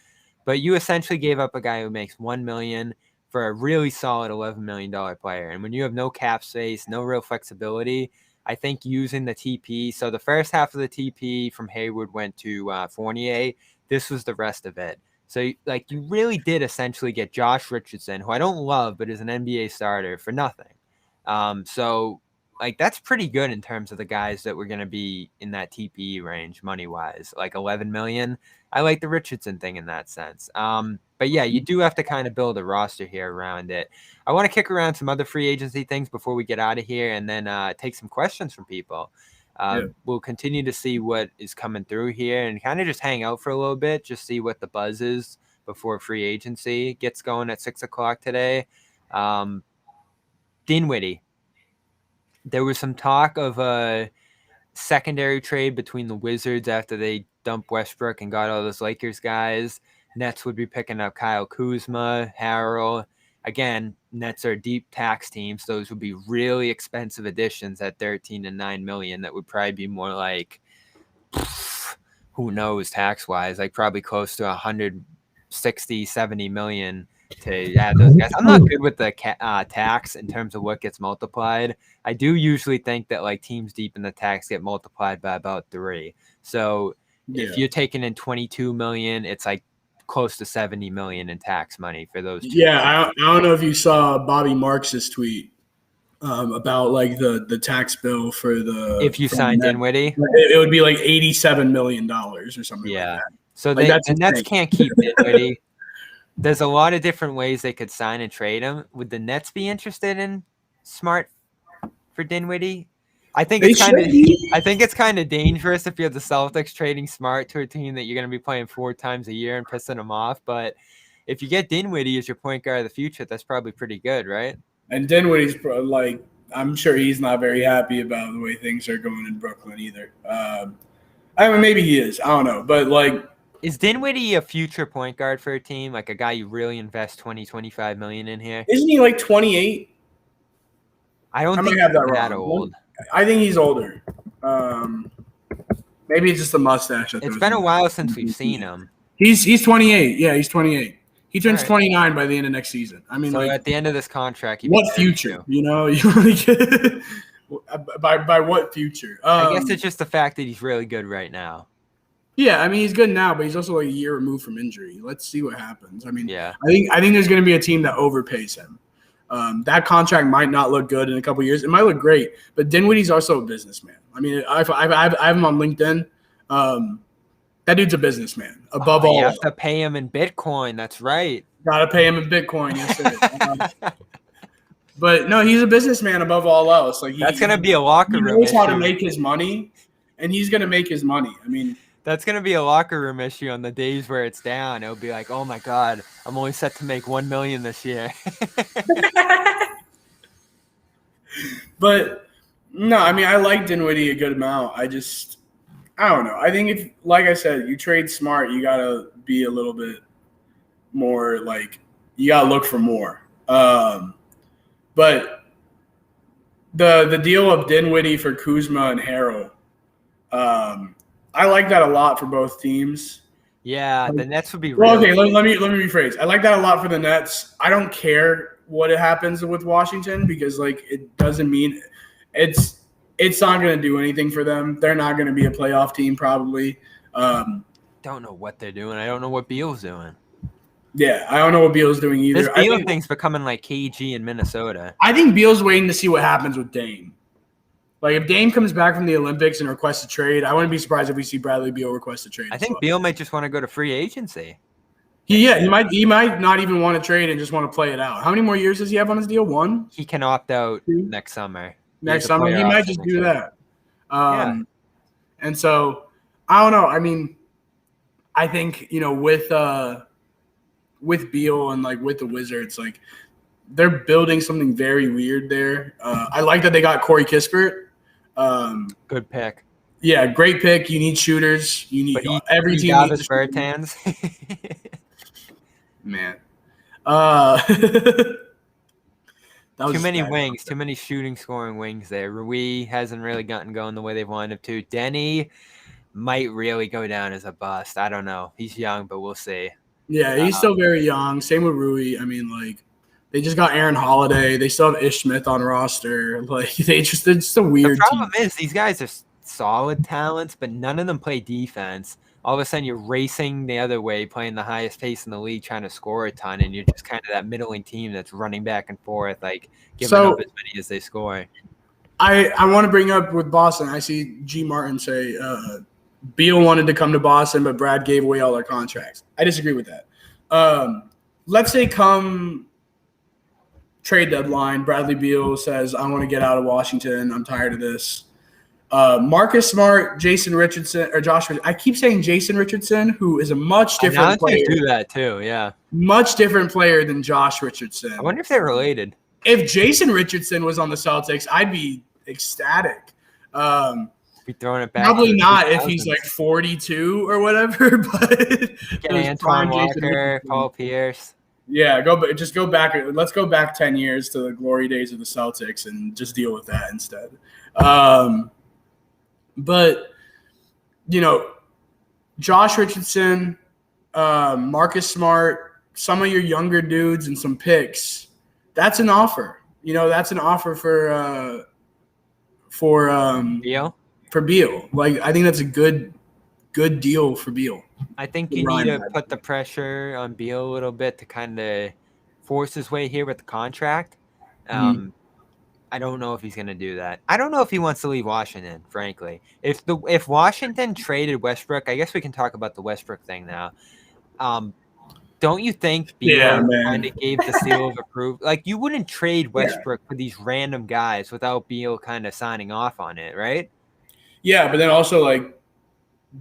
But you essentially gave up a guy who makes $1 million for a really solid $11 million player. And when you have no cap space, no real flexibility, I think using the TP. So the first half of the TP from Hayward went to Fournier. This was the rest of it. So you really did essentially get Josh Richardson, who I don't love, but is an NBA starter for nothing. So that's pretty good in terms of the guys that were going to be in that TPE range money-wise, like $11 million. I like the Richardson thing in that sense. But yeah, you do have to kind of build a roster here around it. I want to kick around some other free agency things before we get out of here and then take some questions from people. We'll continue to see what is coming through here and kind of just hang out for a little bit, just see what the buzz is before free agency gets going at 6 o'clock today. Dinwiddie. There was some talk of a secondary trade between the Wizards after they dumped Westbrook and got all those Lakers guys. Nets would be picking up Kyle Kuzma, Harrell. Again, Nets are a deep tax team, so those would be really expensive additions at $13 and $9 million. That would probably be more like, who knows, tax-wise, probably close to 160, 70 million to add those guys. I'm not good with the tax in terms of what gets multiplied. I do usually think that teams deep in the tax get multiplied by about 3. So if you're taking in 22 million, it's close to 70 million in tax money for those two. Yeah, I don't know if you saw Bobby Marks' tweet about the tax bill for the if you signed Dinwiddie, it would be $87 million or something like that. So the Nets can't keep Dinwiddie. There's a lot of different ways they could sign and trade him. Would the Nets be interested in Smart for Dinwiddie? I think They it's kind should of be. I think it's kind of dangerous if you're the Celtics trading Smart to a team that you're going to be playing 4 times a year and pissing them off. But if you get Dinwiddie as your point guard of the future, that's probably pretty good, right? And Dinwiddie's like, I'm sure he's not very happy about the way things are going in Brooklyn either. I mean, maybe he is. I don't know. But, like, Is Dinwiddie a future point guard for a team, like a guy you really invest 20, 25 million in here? isn't he like 28? I don't I think might have he's that that wrong. old. I think he's older. Maybe it's just a mustache. It's been a while since we've seen him. He's 28. Yeah, he's 28. He turns All right. 29 by the end of next season. I mean, So like, at the end of this contract, what future? You know, by what future? I guess it's just the fact that he's really good right now. Yeah, I mean, he's good now, but he's also like a year removed from injury. Let's see what happens. I mean, Yeah. I think there's going to be a team that overpays him. That contract might not look good in a couple of years. It might look great, but Dinwiddie's also a businessman. I mean, I have him on LinkedIn. That dude's a businessman. Above all, you have to pay him in Bitcoin. That's right. Gotta pay him in Bitcoin. Yes, sir. But no, he's a businessman above all else. Like that's gonna be a locker room. He knows how to issue. make his money, and he's gonna make his money. I mean, that's gonna be a locker room issue on the days where it's down. It'll be like, oh my god, I'm only set to make $1 million this year. But no, I mean, I like Dinwiddie a good amount. I don't know. I think if, like I said, you trade Smart, you gotta be a little bit more like you gotta look for more. But the deal of Dinwiddie for Kuzma and Harrell, I like that a lot for both teams. Yeah, the Nets would be. Well, okay, let me rephrase. I like that a lot for the Nets. I don't care what happens with Washington because like it doesn't mean it's not going to do anything for them. They're not going to be a playoff team probably. Don't know what they're doing. I don't know what Beal's doing. Yeah, I don't know what Beal's doing either. This Beal thing's becoming like KG in Minnesota. I think Beal's waiting to see what happens with Dame. Like if Dame comes back from the Olympics and requests a trade, I wouldn't be surprised if we see Bradley Beal request a trade. I think Beal might just want to go to free agency. He might not even want to trade and just want to play it out. How many more years does he have on his deal? 1? He can opt out next summer. Next summer, he might just do that. Yeah. And so I don't know. I mean, I think with Beal and like with the Wizards, like they're building something very weird there. I like that they got Corey Kispert. Good pick. Yeah, great pick. You need shooters. You need every team needs his Bertans. Man. Too many wings, too many shooting, scoring wings there. Rui hasn't really gotten going the way they've wanted him to. Denny might really go down as a bust. I don't know. He's young, but we'll see. Yeah, he's still very young. Same with Rui. I mean, like, they just got Aaron Holiday. They still have Ish Smith on roster. Like, it's just a weird The problem team. is these guys are solid talents, but none of them play defense. All of a sudden, you're racing the other way, playing the highest pace in the league, trying to score a ton, and you're just kind of that middling team that's running back and forth, like giving up as many as they score. I want to bring up with Boston. I see G. Martin say Beal wanted to come to Boston, but Brad gave away all their contracts. I disagree with that. Let's say come trade deadline, Bradley Beal says, I want to get out of Washington. I'm tired of this. Marcus Smart, Jason Richardson, or Josh. I keep saying Jason Richardson, who is a much different player. Do that too, yeah. Much different player than Josh Richardson. I wonder if they're related. If Jason Richardson was on the Celtics, I'd be ecstatic. Be throwing it back. Probably not if he's like 42 or whatever. But get Antoine Walker, Paul Pierce. Yeah, just go back. Let's go back 10 years to the glory days of the Celtics and just deal with that instead. But, Josh Richardson, Marcus Smart, some of your younger dudes and some picks, that's an offer. That's an offer for Beal? For Beal. Like, I think that's a good deal for Beal. I think you need to put the pressure on Beal a little bit to kind of force his way here with the contract. I don't know if he's going to do that. I don't know if he wants to leave Washington, frankly. If Washington traded Westbrook, I guess we can talk about the Westbrook thing now. don't you think Beal kind of gave the seal of approval? Like, you wouldn't trade Westbrook for these random guys without Beal kind of signing off on it, right? Yeah, but then also, like,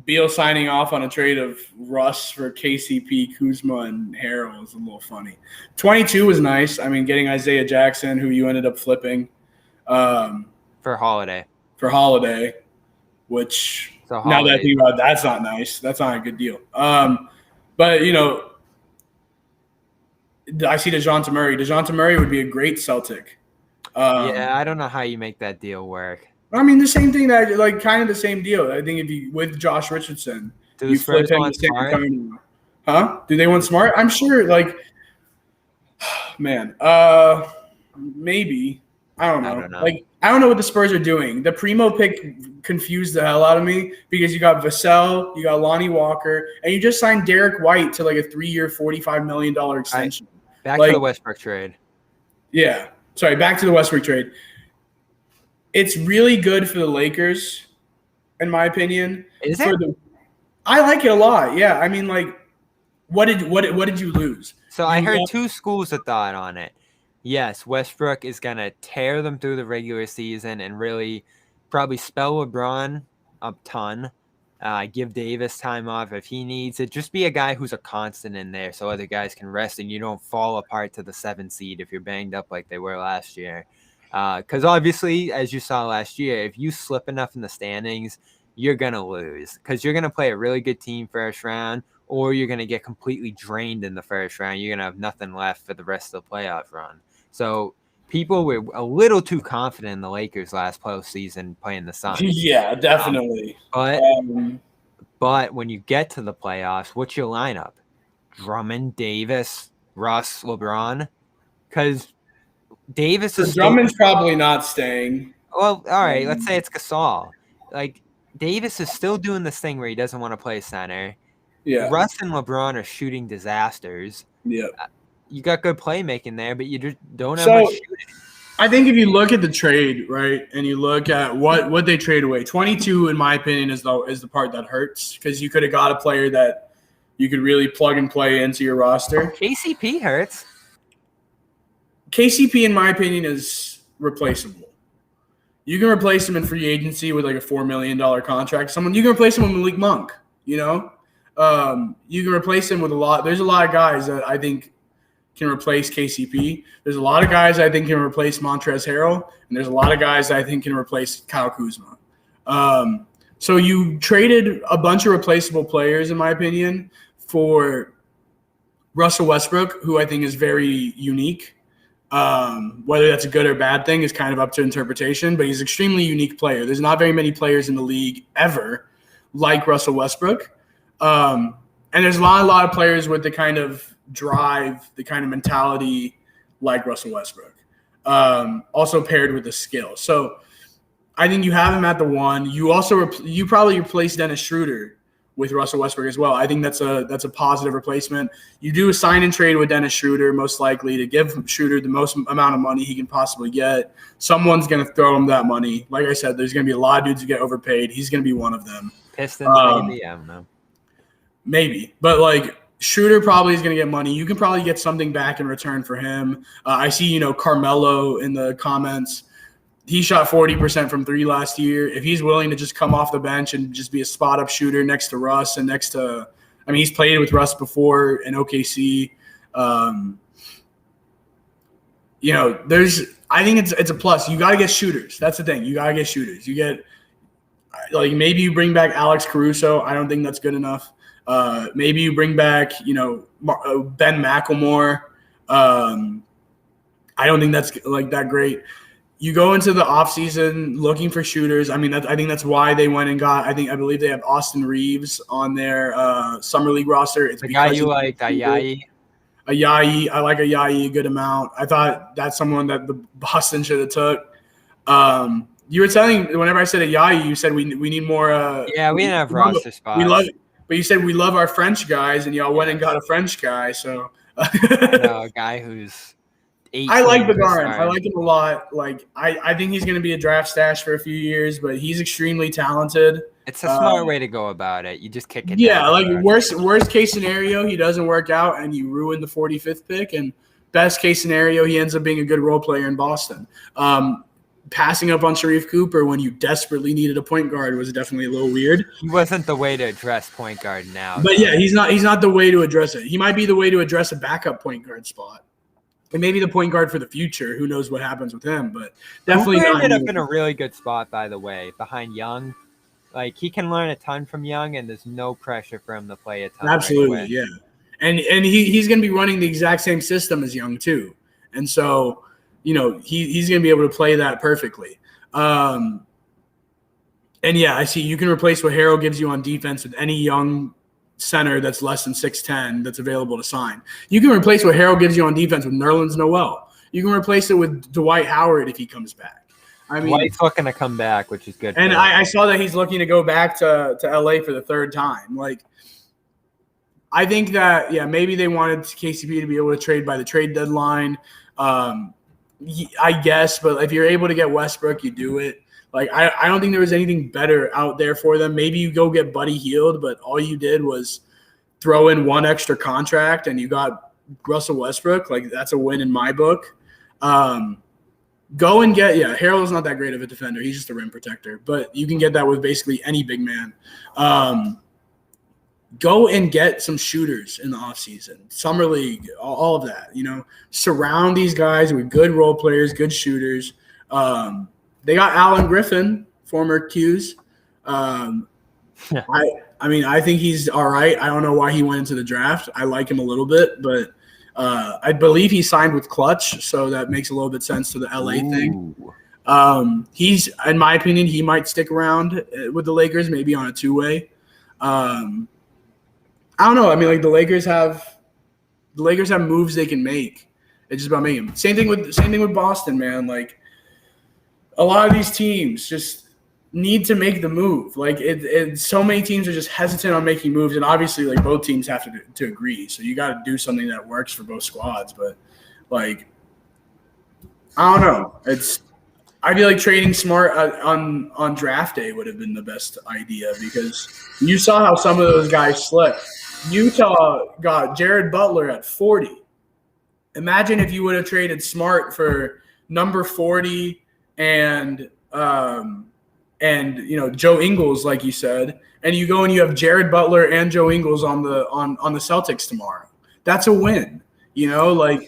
Beal signing off on a trade of Russ for KCP, Kuzma, and Harrell is a little funny. 22 was nice. I mean, getting Isaiah Jackson, who you ended up flipping. For Holiday. Which now that I think about it, that's not nice. That's not a good deal. But, you know, I see DeJounte Murray. DeJounte Murray would be a great Celtic. Yeah, I don't know how you make that deal work. I mean, the same thing kind of the same deal. I think if you with Josh Richardson, you flip him to San Antonio. Huh? Do they want Smart? I'm sure. Like, man, maybe. I don't know. Like, I don't know what the Spurs are doing. The Primo pick confused the hell out of me because you got Vassell, you got Lonnie Walker, and you just signed Derek White to like a 3-year, $45 million extension. Back to the Westbrook trade. Yeah. Sorry, back to the Westbrook trade. It's really good for the Lakers, in my opinion. Is it? I like it a lot. Yeah. I mean, like, what did you lose? So I heard two schools of thought on it. Yes, Westbrook is going to tear them through the regular season and really probably spell LeBron a ton. Give Davis time off if he needs it. Just be a guy who's a constant in there so other guys can rest and you don't fall apart to the 7th seed if you're banged up like they were last year. Because obviously, as you saw last year, if you slip enough in the standings, you're going to lose because you're going to play a really good team first round or you're going to get completely drained in the first round. You're going to have nothing left for the rest of the playoff run. So people were a little too confident in the Lakers last postseason playing the Suns. Yeah, definitely. But when you get to the playoffs, what's your lineup? Drummond, Davis, Russ, LeBron? Because Davis is Drummond's probably not staying. Well, all right, let's say it's Gasol. Like, Davis is still doing this thing where he doesn't want to play center. Yeah. Russ and LeBron are shooting disasters. Yeah. You got good playmaking there, but you just don't have much shooting. I think if you look at the trade, right, and you look at what they trade away, 22, in my opinion, is the part that hurts because you could have got a player that you could really plug and play into your roster. KCP hurts. KCP, in my opinion, is replaceable. You can replace him in free agency with like a $4 million contract. You can replace him with Malik Monk, you know? You can replace him with a lot. There's a lot of guys that I think can replace KCP. There's a lot of guys I think can replace Montrezl Harrell, and there's a lot of guys I think can replace Kyle Kuzma. So you traded a bunch of replaceable players, in my opinion, for Russell Westbrook, who I think is very unique. Whether that's a good or bad thing is kind of up to interpretation, but he's an extremely unique player. There's not very many players in the league ever like Russell Westbrook. And there's a lot of players with the kind of drive, the kind of mentality like Russell Westbrook, also paired with the skill. So I think you have him at the 1. You probably replace Dennis Schroeder with Russell Westbrook as well. I think that's a positive replacement. You do a sign and trade with Dennis Schroeder, most likely to give Schroeder the most amount of money he can possibly get. Someone's going to throw him that money. Like I said, there's going to be a lot of dudes who get overpaid. He's going to be one of them. Pistons, maybe. I don't know. Maybe. But, like, Schroeder probably is going to get money. You can probably get something back in return for him. I see, Carmelo in the comments. He shot 40% from 3 last year. If he's willing to just come off the bench and just be a spot-up shooter next to Russ and next to – I mean, he's played with Russ before in OKC. I think it's a plus. You got to get shooters. That's the thing. You got to get shooters. You get – like, maybe you bring back Alex Caruso. I don't think that's good enough. Maybe you bring back, Ben McLemore. I don't think that's that great. You go into the offseason looking for shooters. I mean, I think that's why they went and got. I believe they have Austin Reeves on their summer league roster. It's the guy you like, Ayayi. Ayayi, I like Ayayi a good amount. I thought that's someone that the Boston should have took. You were telling whenever I said Ayayi, you said we need more. Yeah, we didn't have roster spots. We love it. But you said we love our French guys, and y'all went and got a French guy. So a guy who's 18. I like Begarin. I like him a lot. Like I think he's going to be a draft stash for a few years, but he's extremely talented. It's a smart way to go about it. You just kick it Yeah, down. like worst case scenario, he doesn't work out and you ruin the 45th pick, and best case scenario, he ends up being a good role player in Boston. Passing up on Sharif Cooper when you desperately needed a point guard was definitely a little weird. He wasn't the way to address point guard now. But yeah, he's not the way to address it. He might be the way to address a backup point guard spot. And maybe the point guard for the future. Who knows what happens with him? But definitely Cooper not. ended up in a really good spot, by the way, behind Young. Like, he can learn a ton from Young, and there's no pressure for him to play a ton. Absolutely, right away. yeah. And he's going to be running the exact same system as Young too. And so, you know, he's going to be able to play that perfectly. And yeah, I see you can replace what Harrell gives you on defense with any young center that's less than 6'10" that's available to sign. You can replace what Harrell gives you on defense with Nerlens Noel. You can replace it with Dwight Howard if he comes back. I mean, Dwight's looking to come back, which is good. And I saw that he's looking to go back to LA for the third time. Like, I think that, yeah, maybe they wanted KCP to be able to trade by the trade deadline. I guess, but if you're able to get Westbrook, you do it. Like, I don't think there was anything better out there for them. Maybe you go get Buddy Hield, but all you did was throw in one extra contract and you got Russell Westbrook. Like, that's a win in my book. Go and get – yeah, Harrell's not that great of a defender. He's just a rim protector. But you can get that with basically any big man. Go and get some shooters in the offseason. Summer League, all of that. You know, surround these guys with good role players, good shooters. They got Alan Griffin, former Qs. I mean, I think he's all right. I don't know why he went into the draft. I like him a little bit, but I believe he signed with Clutch, so that makes a little bit sense to the LA thing. He's, in my opinion, he might stick around with the Lakers, maybe on a two-way. I don't know. I mean, like the Lakers have moves they can make. It's just about making them. Same thing with Boston, man. Like, a lot of these teams just need to make the move. Like, so many teams are just hesitant on making moves, and obviously, like, both teams have to agree. So you got to do something that works for both squads. But, like, I don't know. I feel like trading Smart on draft day would have been the best idea because you saw how some of those guys slipped. Utah got Jared Butler at 40. Imagine if you would have traded Smart for number 40 and you know, Joe Ingles, like you said, and you go and you have Jared Butler and Joe Ingles on the Celtics tomorrow. That's a win, you know. Like,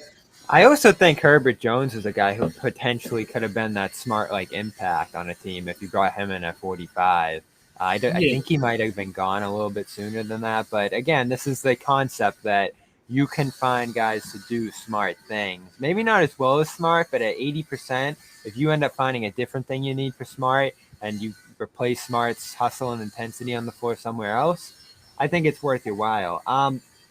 I also think Herbert Jones is a guy who potentially could have been that Smart like impact on a team if you brought him in at 45. I think he might have been gone a little bit sooner than that, but again, this is the concept that you can find guys to do smart things. Maybe not as well as Smart, but at 80%, if you end up finding a different thing you need for Smart and you replace Smart's hustle and intensity on the floor somewhere else, I think it's worth your while.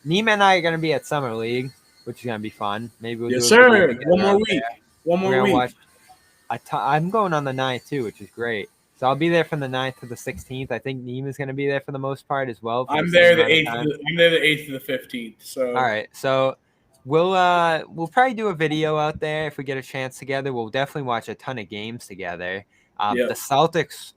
NEEMA and I are going to be at Summer League, which is going to be fun. Maybe we'll do sir. One more week. One more week. I'm going on the 9th too, which is great. So I'll be there from the 9th to the 16th. I think NEEMA is going to be there for the most part as well. I'm there the 8th. I'm there the 8th to the 15th. So all right. So we'll probably do a video out there if we get a chance together. We'll definitely watch a ton of games together. The Celtics,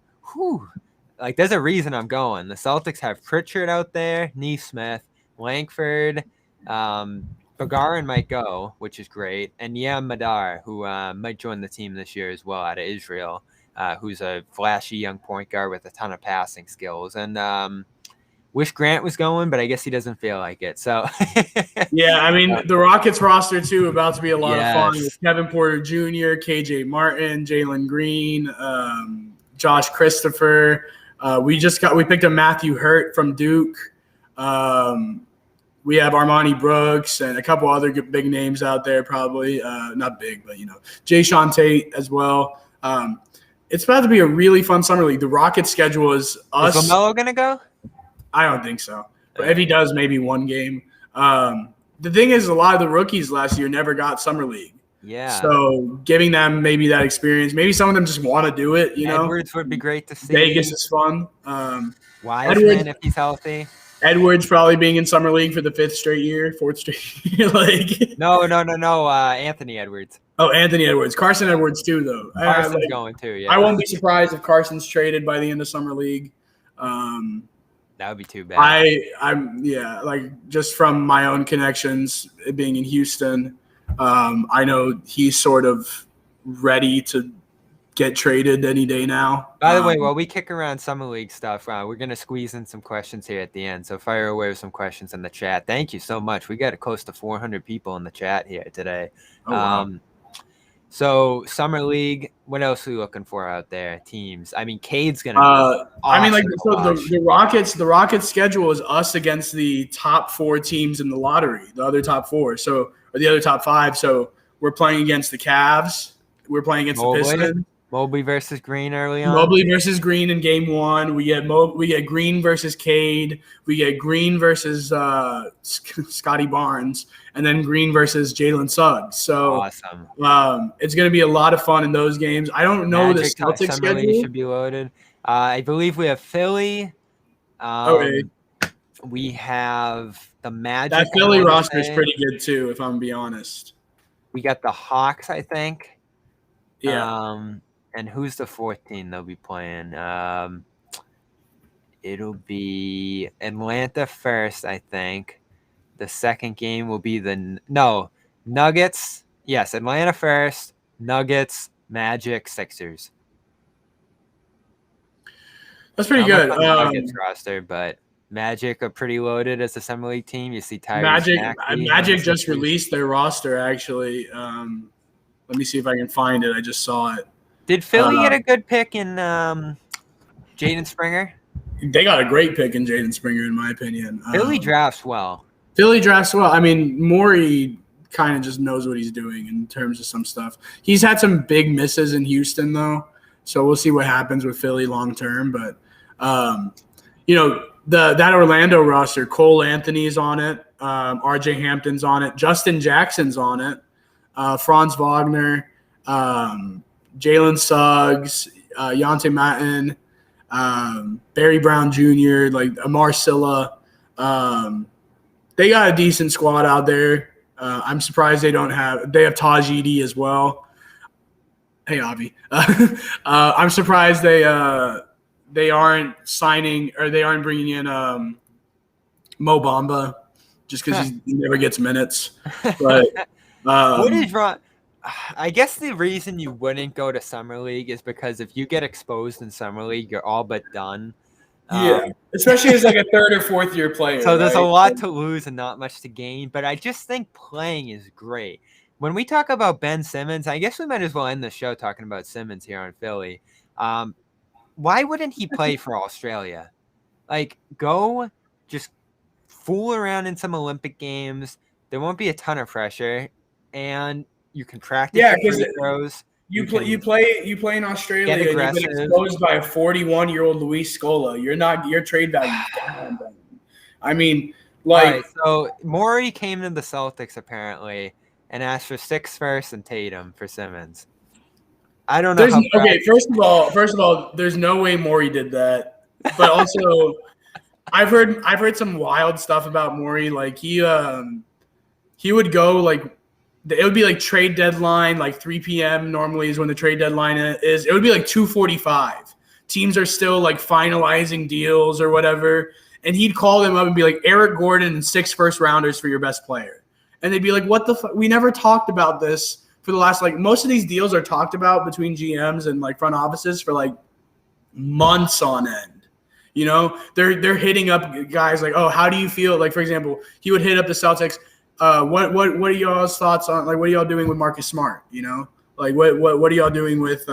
like there's a reason I'm going. The Celtics have Pritchard out there, Neesmith, Langford, Bagarin might go, which is great, and Madar, who might join the team this year as well out of Israel. Who's a flashy young point guard with a ton of passing skills. And wish Grant was going, but I guess he doesn't feel like it. So yeah, I mean, the Rockets roster, too, about to be a lot of fun with Kevin Porter Jr., KJ Martin, Jalen Green, Josh Christopher. We picked up Matthew Hurt from Duke. We have Armani Brooks and a couple other big names out there probably. Not big, but, you know, Jay Sean Tate as well. It's about to be a really fun summer league. The Rockets schedule is us. Is LaMelo going to go? I don't think so. But if he does, maybe one game. The thing is, a lot of the rookies last year never got summer league. Yeah. So giving them maybe that experience, maybe some of them just want to do it. You know, Edwards would be great to see. Vegas is fun. Wiseman, if he's healthy. Edwards probably being in summer league for the 4th straight year. Like no. Anthony Edwards. Oh, Anthony Edwards. Carson Edwards too, though. Carson's going too. Yeah. I won't be surprised if Carson's traded by the end of summer league. That would be too bad. I'm like just from my own connections, being in Houston, I know he's sort of ready to get traded any day now. By the way, while we kick around Summer League stuff, we're going to squeeze in some questions here at the end. So fire away with some questions in the chat. Thank you so much. We got close to 400 people in the chat here today. Oh, wow. So Summer League, what else are we looking for out there? Teams. I mean, Cade's going to be awesome. I mean, like the Rockets schedule is us against the top 4 teams in the lottery, the other top 4. So, or the other top 5. So we're playing against the Cavs. We're playing against the Pistons. Mobley versus Green early on. Mobley versus Green in game 1. We get Green versus Cade. We get Green versus Scotty Barnes, and then Green versus Jalen Suggs. So awesome. It's going to be a lot of fun in those games. I don't know the Celtics schedule. Should be loaded. I believe we have Philly. Okay. We have the Magic. That Philly roster is pretty good too, if I'm gonna be honest. We got the Hawks, I think. Yeah. And who's the 4th team they'll be playing? It'll be Atlanta first, I think. The second game will be Nuggets. Yes, Atlanta first, Nuggets, Magic, Sixers. That's pretty good. Nuggets roster, but Magic are pretty loaded as a Summer League team. You see Tyrese Magic just released their roster, actually. Let me see if I can find it. I just saw it. Did Philly get a good pick in Jaden Springer? They got a great pick in Jaden Springer, in my opinion. Philly drafts well. I mean, Morey kind of just knows what he's doing in terms of some stuff. He's had some big misses in Houston, though, so we'll see what happens with Philly long term. But, that Orlando roster, Cole Anthony's on it, RJ Hampton's on it, Justin Jackson's on it, Franz Wagner, Jalen Suggs, Yonte Matten, Barry Brown Jr., like Amar Silla. They got a decent squad out there. I'm surprised they have Taj Edie as well. Hey, Avi. I'm surprised they aren't signing or they aren't bringing in Mo Bamba just because he never gets minutes. But what is wrong? I guess the reason you wouldn't go to Summer League is because if you get exposed in Summer League, you're all but done. Yeah, especially as like a 3rd or 4th year player. So there's a lot to lose and not much to gain. But I just think playing is great. When we talk about Ben Simmons, I guess we might as well end the show talking about Simmons here on Philly. Why wouldn't he play for Australia? Like, go just fool around in some Olympic games. There won't be a ton of pressure, and you can practice free throws. You play in Australia and you've been exposed by a 41-year-old Luis Scola. Your trade value is down. I mean, like, so Morey came to the Celtics apparently and asked for 6 firsts and Tatum for Simmons. I don't know. First of all, there's no way Morey did that. But also, I've heard some wild stuff about Morey. Like he would go like. It would be like trade deadline, like 3 p.m. normally is when the trade deadline is. It would be like 2:45. Teams are still like finalizing deals or whatever. And he'd call them up and be like, Eric Gordon and 6 first-rounders for your best player. And they'd be like, what the fuck? We never talked about this for the last, like, most of these deals are talked about between GMs and like front offices for like months on end. You know, they're hitting up guys like, oh, how do you feel? Like, for example, he would hit up the Celtics. What are y'all's thoughts on, like, what are y'all doing with Marcus Smart? You know, like what are y'all doing with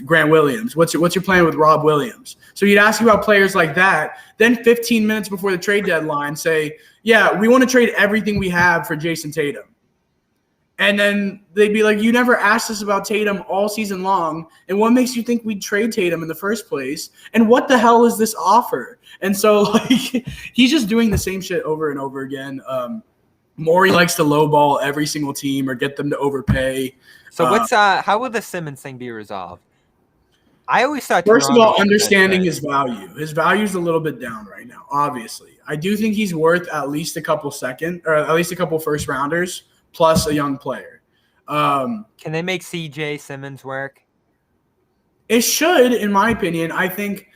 Grant Williams? What's your plan with Rob Williams? So he'd ask you about players like that. Then 15 minutes before the trade deadline, say, yeah, we want to trade everything we have for Jason Tatum. And then they'd be like, you never asked us about Tatum all season long. And what makes you think we'd trade Tatum in the first place? And what the hell is this offer? And so, like, he's just doing the same shit over and over again. Morey likes to lowball every single team or get them to overpay. So how will the Simmons thing be resolved? I always thought. First of all, understanding his value. His value is a little bit down right now. Obviously, I do think he's worth at least a couple first rounders plus a young player. Can they make CJ Simmons work? It should, in my opinion. I think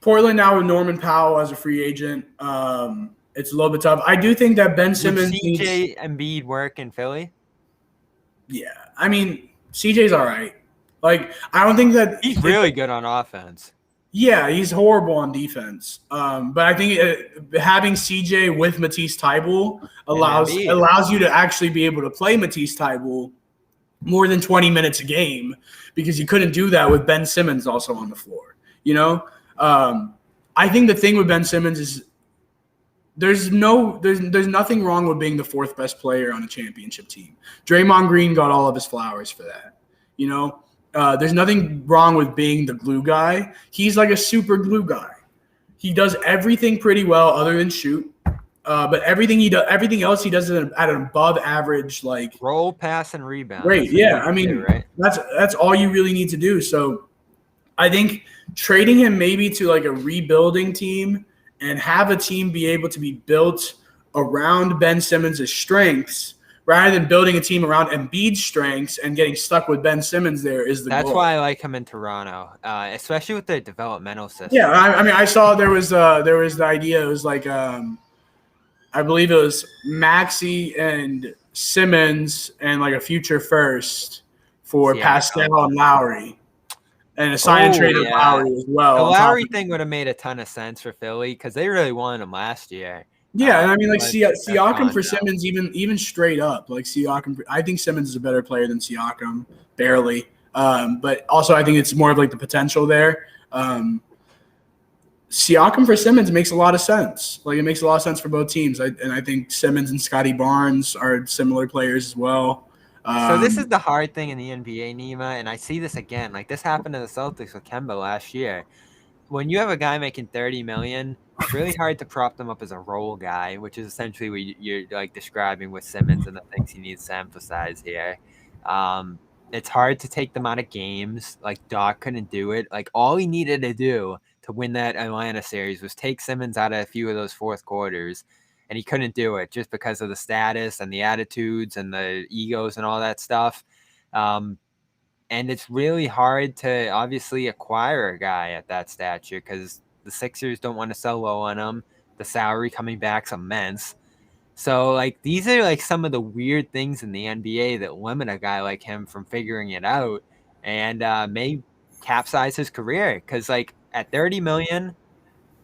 Portland now with Norman Powell as a free agent. It's a little bit tough. I do think that Ben Simmons Would CJ Embiid work in Philly? Yeah, I mean CJ's all right. Like I don't think that he's really good on offense. Yeah, he's horrible on defense. But I think having CJ with Matisse Thybulle allows you to actually be able to play Matisse Thybulle more than 20 minutes a game, because you couldn't do that with Ben Simmons also on the floor. You know, I think the thing with Ben Simmons is there's nothing wrong with being the fourth best player on a championship team. Draymond Green got all of his flowers for that. You know. There's nothing wrong with being the glue guy. He's like a super glue guy. He does everything pretty well other than shoot. But everything else he does at an above average, like roll, pass, and rebound. Great, yeah. I mean, right? That's all you really need to do. So I think trading him maybe to like a rebuilding team and have a team be able to be built around Ben Simmons' strengths, rather than building a team around Embiid's strengths and getting stuck with Ben Simmons there is the goal. That's why I like him in Toronto, especially with the developmental system. Yeah, I mean, I saw there was the idea. It was like I believe it was Maxey and Simmons and like a future first for Pascal and Lowry, and a sign and trade of Lowry as well. The Lowry thing would have made a ton of sense for Philly because they really wanted him last year. Yeah, and I mean, like Siakam for Simmons, even straight up, like Siakam. I think Simmons is a better player than Siakam, barely. But also, I think it's more of like the potential there. Siakam for Simmons makes a lot of sense. Like it makes a lot of sense for both teams. And I think Simmons and Scotty Barnes are similar players as well. So this is the hard thing in the NBA, NEEMA, and I see this again. Like this happened to the Celtics with Kemba last year. When you have a guy making $30 million, it's really hard to prop them up as a role guy, which is essentially what you're like describing with Simmons and the things he needs to emphasize here. It's hard to take them out of games. Like Doc couldn't do it. Like all he needed to do to win that Atlanta series was take Simmons out of a few of those fourth quarters, and he couldn't do it just because of the status and the attitudes and the egos and all that stuff. And it's really hard to obviously acquire a guy at that stature because the Sixers don't want to sell low on him. The salary coming back's immense. So, like, these are, like, some of the weird things in the NBA that limit a guy like him from figuring it out and may capsize his career. Because, like, at $30 million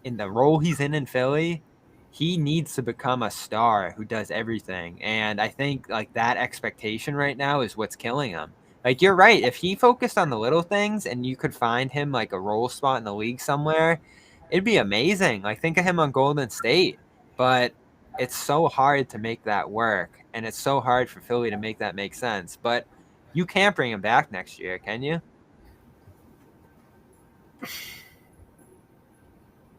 in the role he's in Philly, he needs to become a star who does everything. And I think, like, that expectation right now is what's killing him. Like, you're right. If he focused on the little things and you could find him, like, a role spot in the league somewhere, it'd be amazing. Like, think of him on Golden State. But it's so hard to make that work, and it's so hard for Philly to make that make sense. But you can't bring him back next year, can you?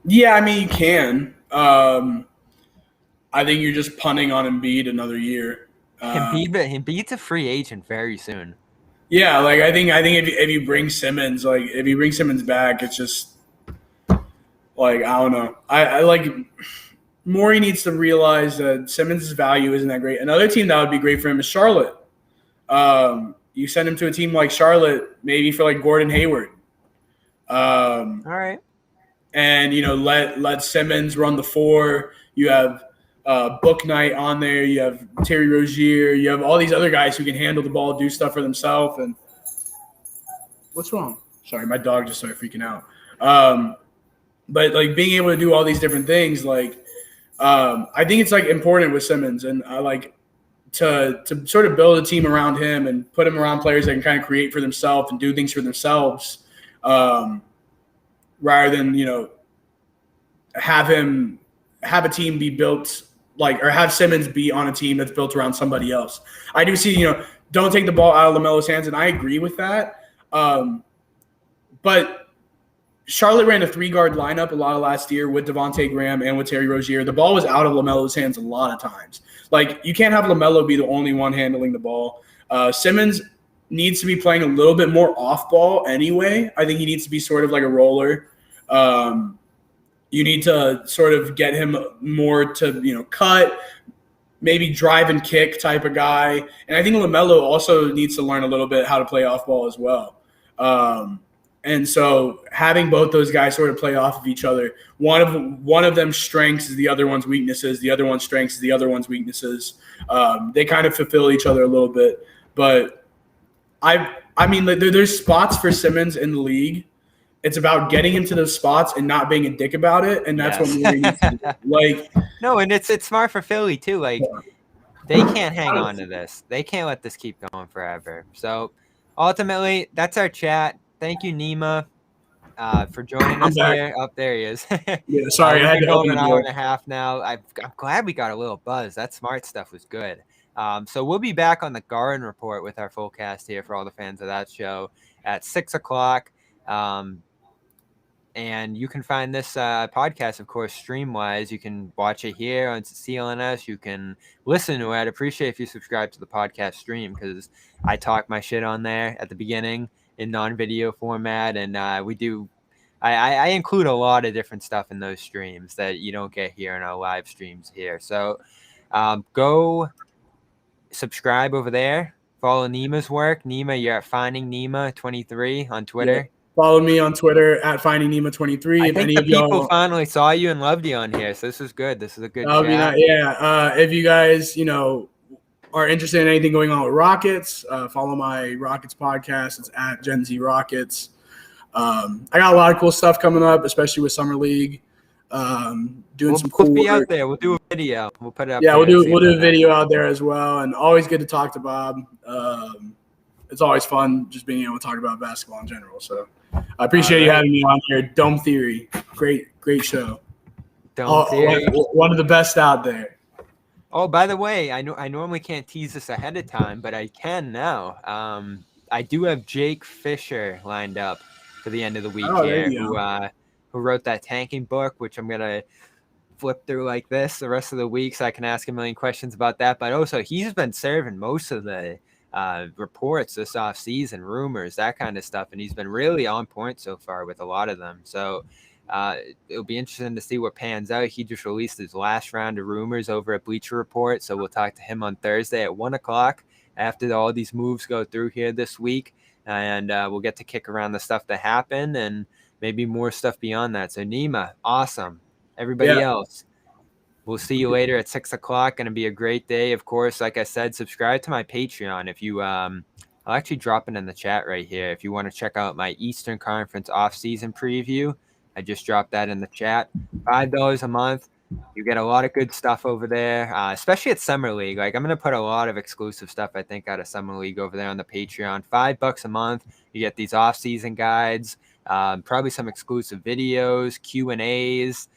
Yeah, I mean, you can. I think you're just punting on Embiid another year. Embiid's a free agent very soon. Yeah, like I think if you bring Simmons, back, it's just like I don't know. I like Morey needs to realize that Simmons' value isn't that great. Another team that would be great for him is Charlotte. You send him to a team like Charlotte, maybe for like Gordon Hayward. All right. And let Simmons run the four. You have Book Knight on there. You have Terry Rozier. You have all these other guys who can handle the ball, do stuff for themselves. And what's wrong? Sorry, my dog just started freaking out. But like being able to do all these different things, like I think it's like important with Simmons, and I like to sort of build a team around him and put him around players that can kind of create for themselves and do things for themselves, rather than have a team be built or have Simmons be on a team that's built around somebody else. I do see, don't take the ball out of LaMelo's hands, and I agree with that. But Charlotte ran a 3-guard lineup a lot of last year with Devontae Graham and with Terry Rozier. The ball was out of LaMelo's hands a lot of times. Like, you can't have LaMelo be the only one handling the ball. Simmons needs to be playing a little bit more off ball anyway. I think he needs to be sort of like a roller. You need to sort of get him more to, cut, maybe drive and kick type of guy. And I think LaMelo also needs to learn a little bit how to play off ball as well. And so having both those guys sort of play off of each other, one of them's strengths is the other one's weaknesses. The other one's strengths is the other one's weaknesses. They kind of fulfill each other a little bit. But I mean, there's spots for Simmons in the league. It's about getting into those spots and not being a dick about it, and that's what Moody needs to do. Like, no, and it's smart for Philly too. Like, they can't hang on to this. They can't let this keep going forever. So, ultimately, that's our chat. Thank you, NEEMA, for joining us here. Up there he is. Yeah, sorry, I had to go open an the hour door. and a half now. I'm glad we got a little buzz. That smart stuff was good. So we'll be back on the Garden Report with our full cast here for all the fans of that show at 6 o'clock. And you can find this podcast, of course, stream-wise. You can watch it here on CLNS. You can listen to it. I'd appreciate if you subscribe to the podcast stream because I talk my shit on there at the beginning in non-video format. And I include a lot of different stuff in those streams that you don't get here in our live streams here. So go subscribe over there. Follow NEEMA's work. NEEMA, you're at Finding NEEMA 23 on Twitter. Yeah. Follow me on Twitter at FindingNEEMA23. I think the people finally saw you and loved you on here, so this is good. This is a good chat. If you guys, are interested in anything going on with Rockets, follow my Rockets podcast. It's at Gen Z Rockets. I got a lot of cool stuff coming up, especially with Summer League. We'll be out there. We'll do a video. We'll put it up. Yeah, we'll do a video out there as well. And always good to talk to Bob. It's always fun just being able to talk about basketball in general. So I appreciate you having me on here. Dome Theory, great show. Dome Theory, one of the best out there. Oh, by the way, I normally can't tease this ahead of time, but I can now. I do have Jake Fisher lined up for the end of the week here, who wrote that tanking book, which I'm gonna flip through like this the rest of the week, so I can ask a million questions about that. But also, he's been serving most of the reports this offseason, rumors, that kind of stuff, and he's been really on point so far with a lot of them. So it'll be interesting to see what pans out. He just released his last round of rumors over at Bleacher Report, so we'll talk to him on Thursday at 1 o'clock after all these moves go through here this week, and we'll get to kick around the stuff that happened and maybe more stuff beyond that. So NEEMA, awesome. Everybody else, we'll see you later at 6 o'clock. Going to be a great day. Of course, like I said, subscribe to my Patreon. If you, I'll actually drop it in the chat right here. If you want to check out my Eastern Conference off-season preview, I just dropped that in the chat. $5 a month. You get a lot of good stuff over there, especially at Summer League. Like, I'm going to put a lot of exclusive stuff, I think, out of Summer League over there on the Patreon. $5 a month. You get these off-season guides, probably some exclusive videos, Q&As,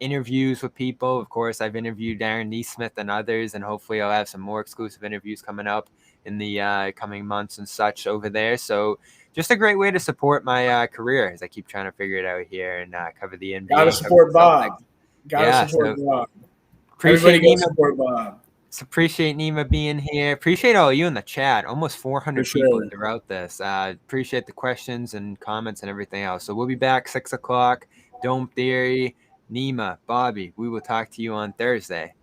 interviews with people. Of course, I've interviewed Aaron Neesmith and others, and hopefully I'll have some more exclusive interviews coming up in the coming months and such over there. So just a great way to support my career as I keep trying to figure it out here and cover the NBA. Gotta support Bob. Bob. Everybody go support Bob. Appreciate NEEMA being here. Appreciate all of you in the chat. Almost 400 people throughout this. Appreciate the questions and comments and everything else. So we'll be back 6 o'clock. Dome Theory, NEEMA, Bobby. We will talk to you on Thursday.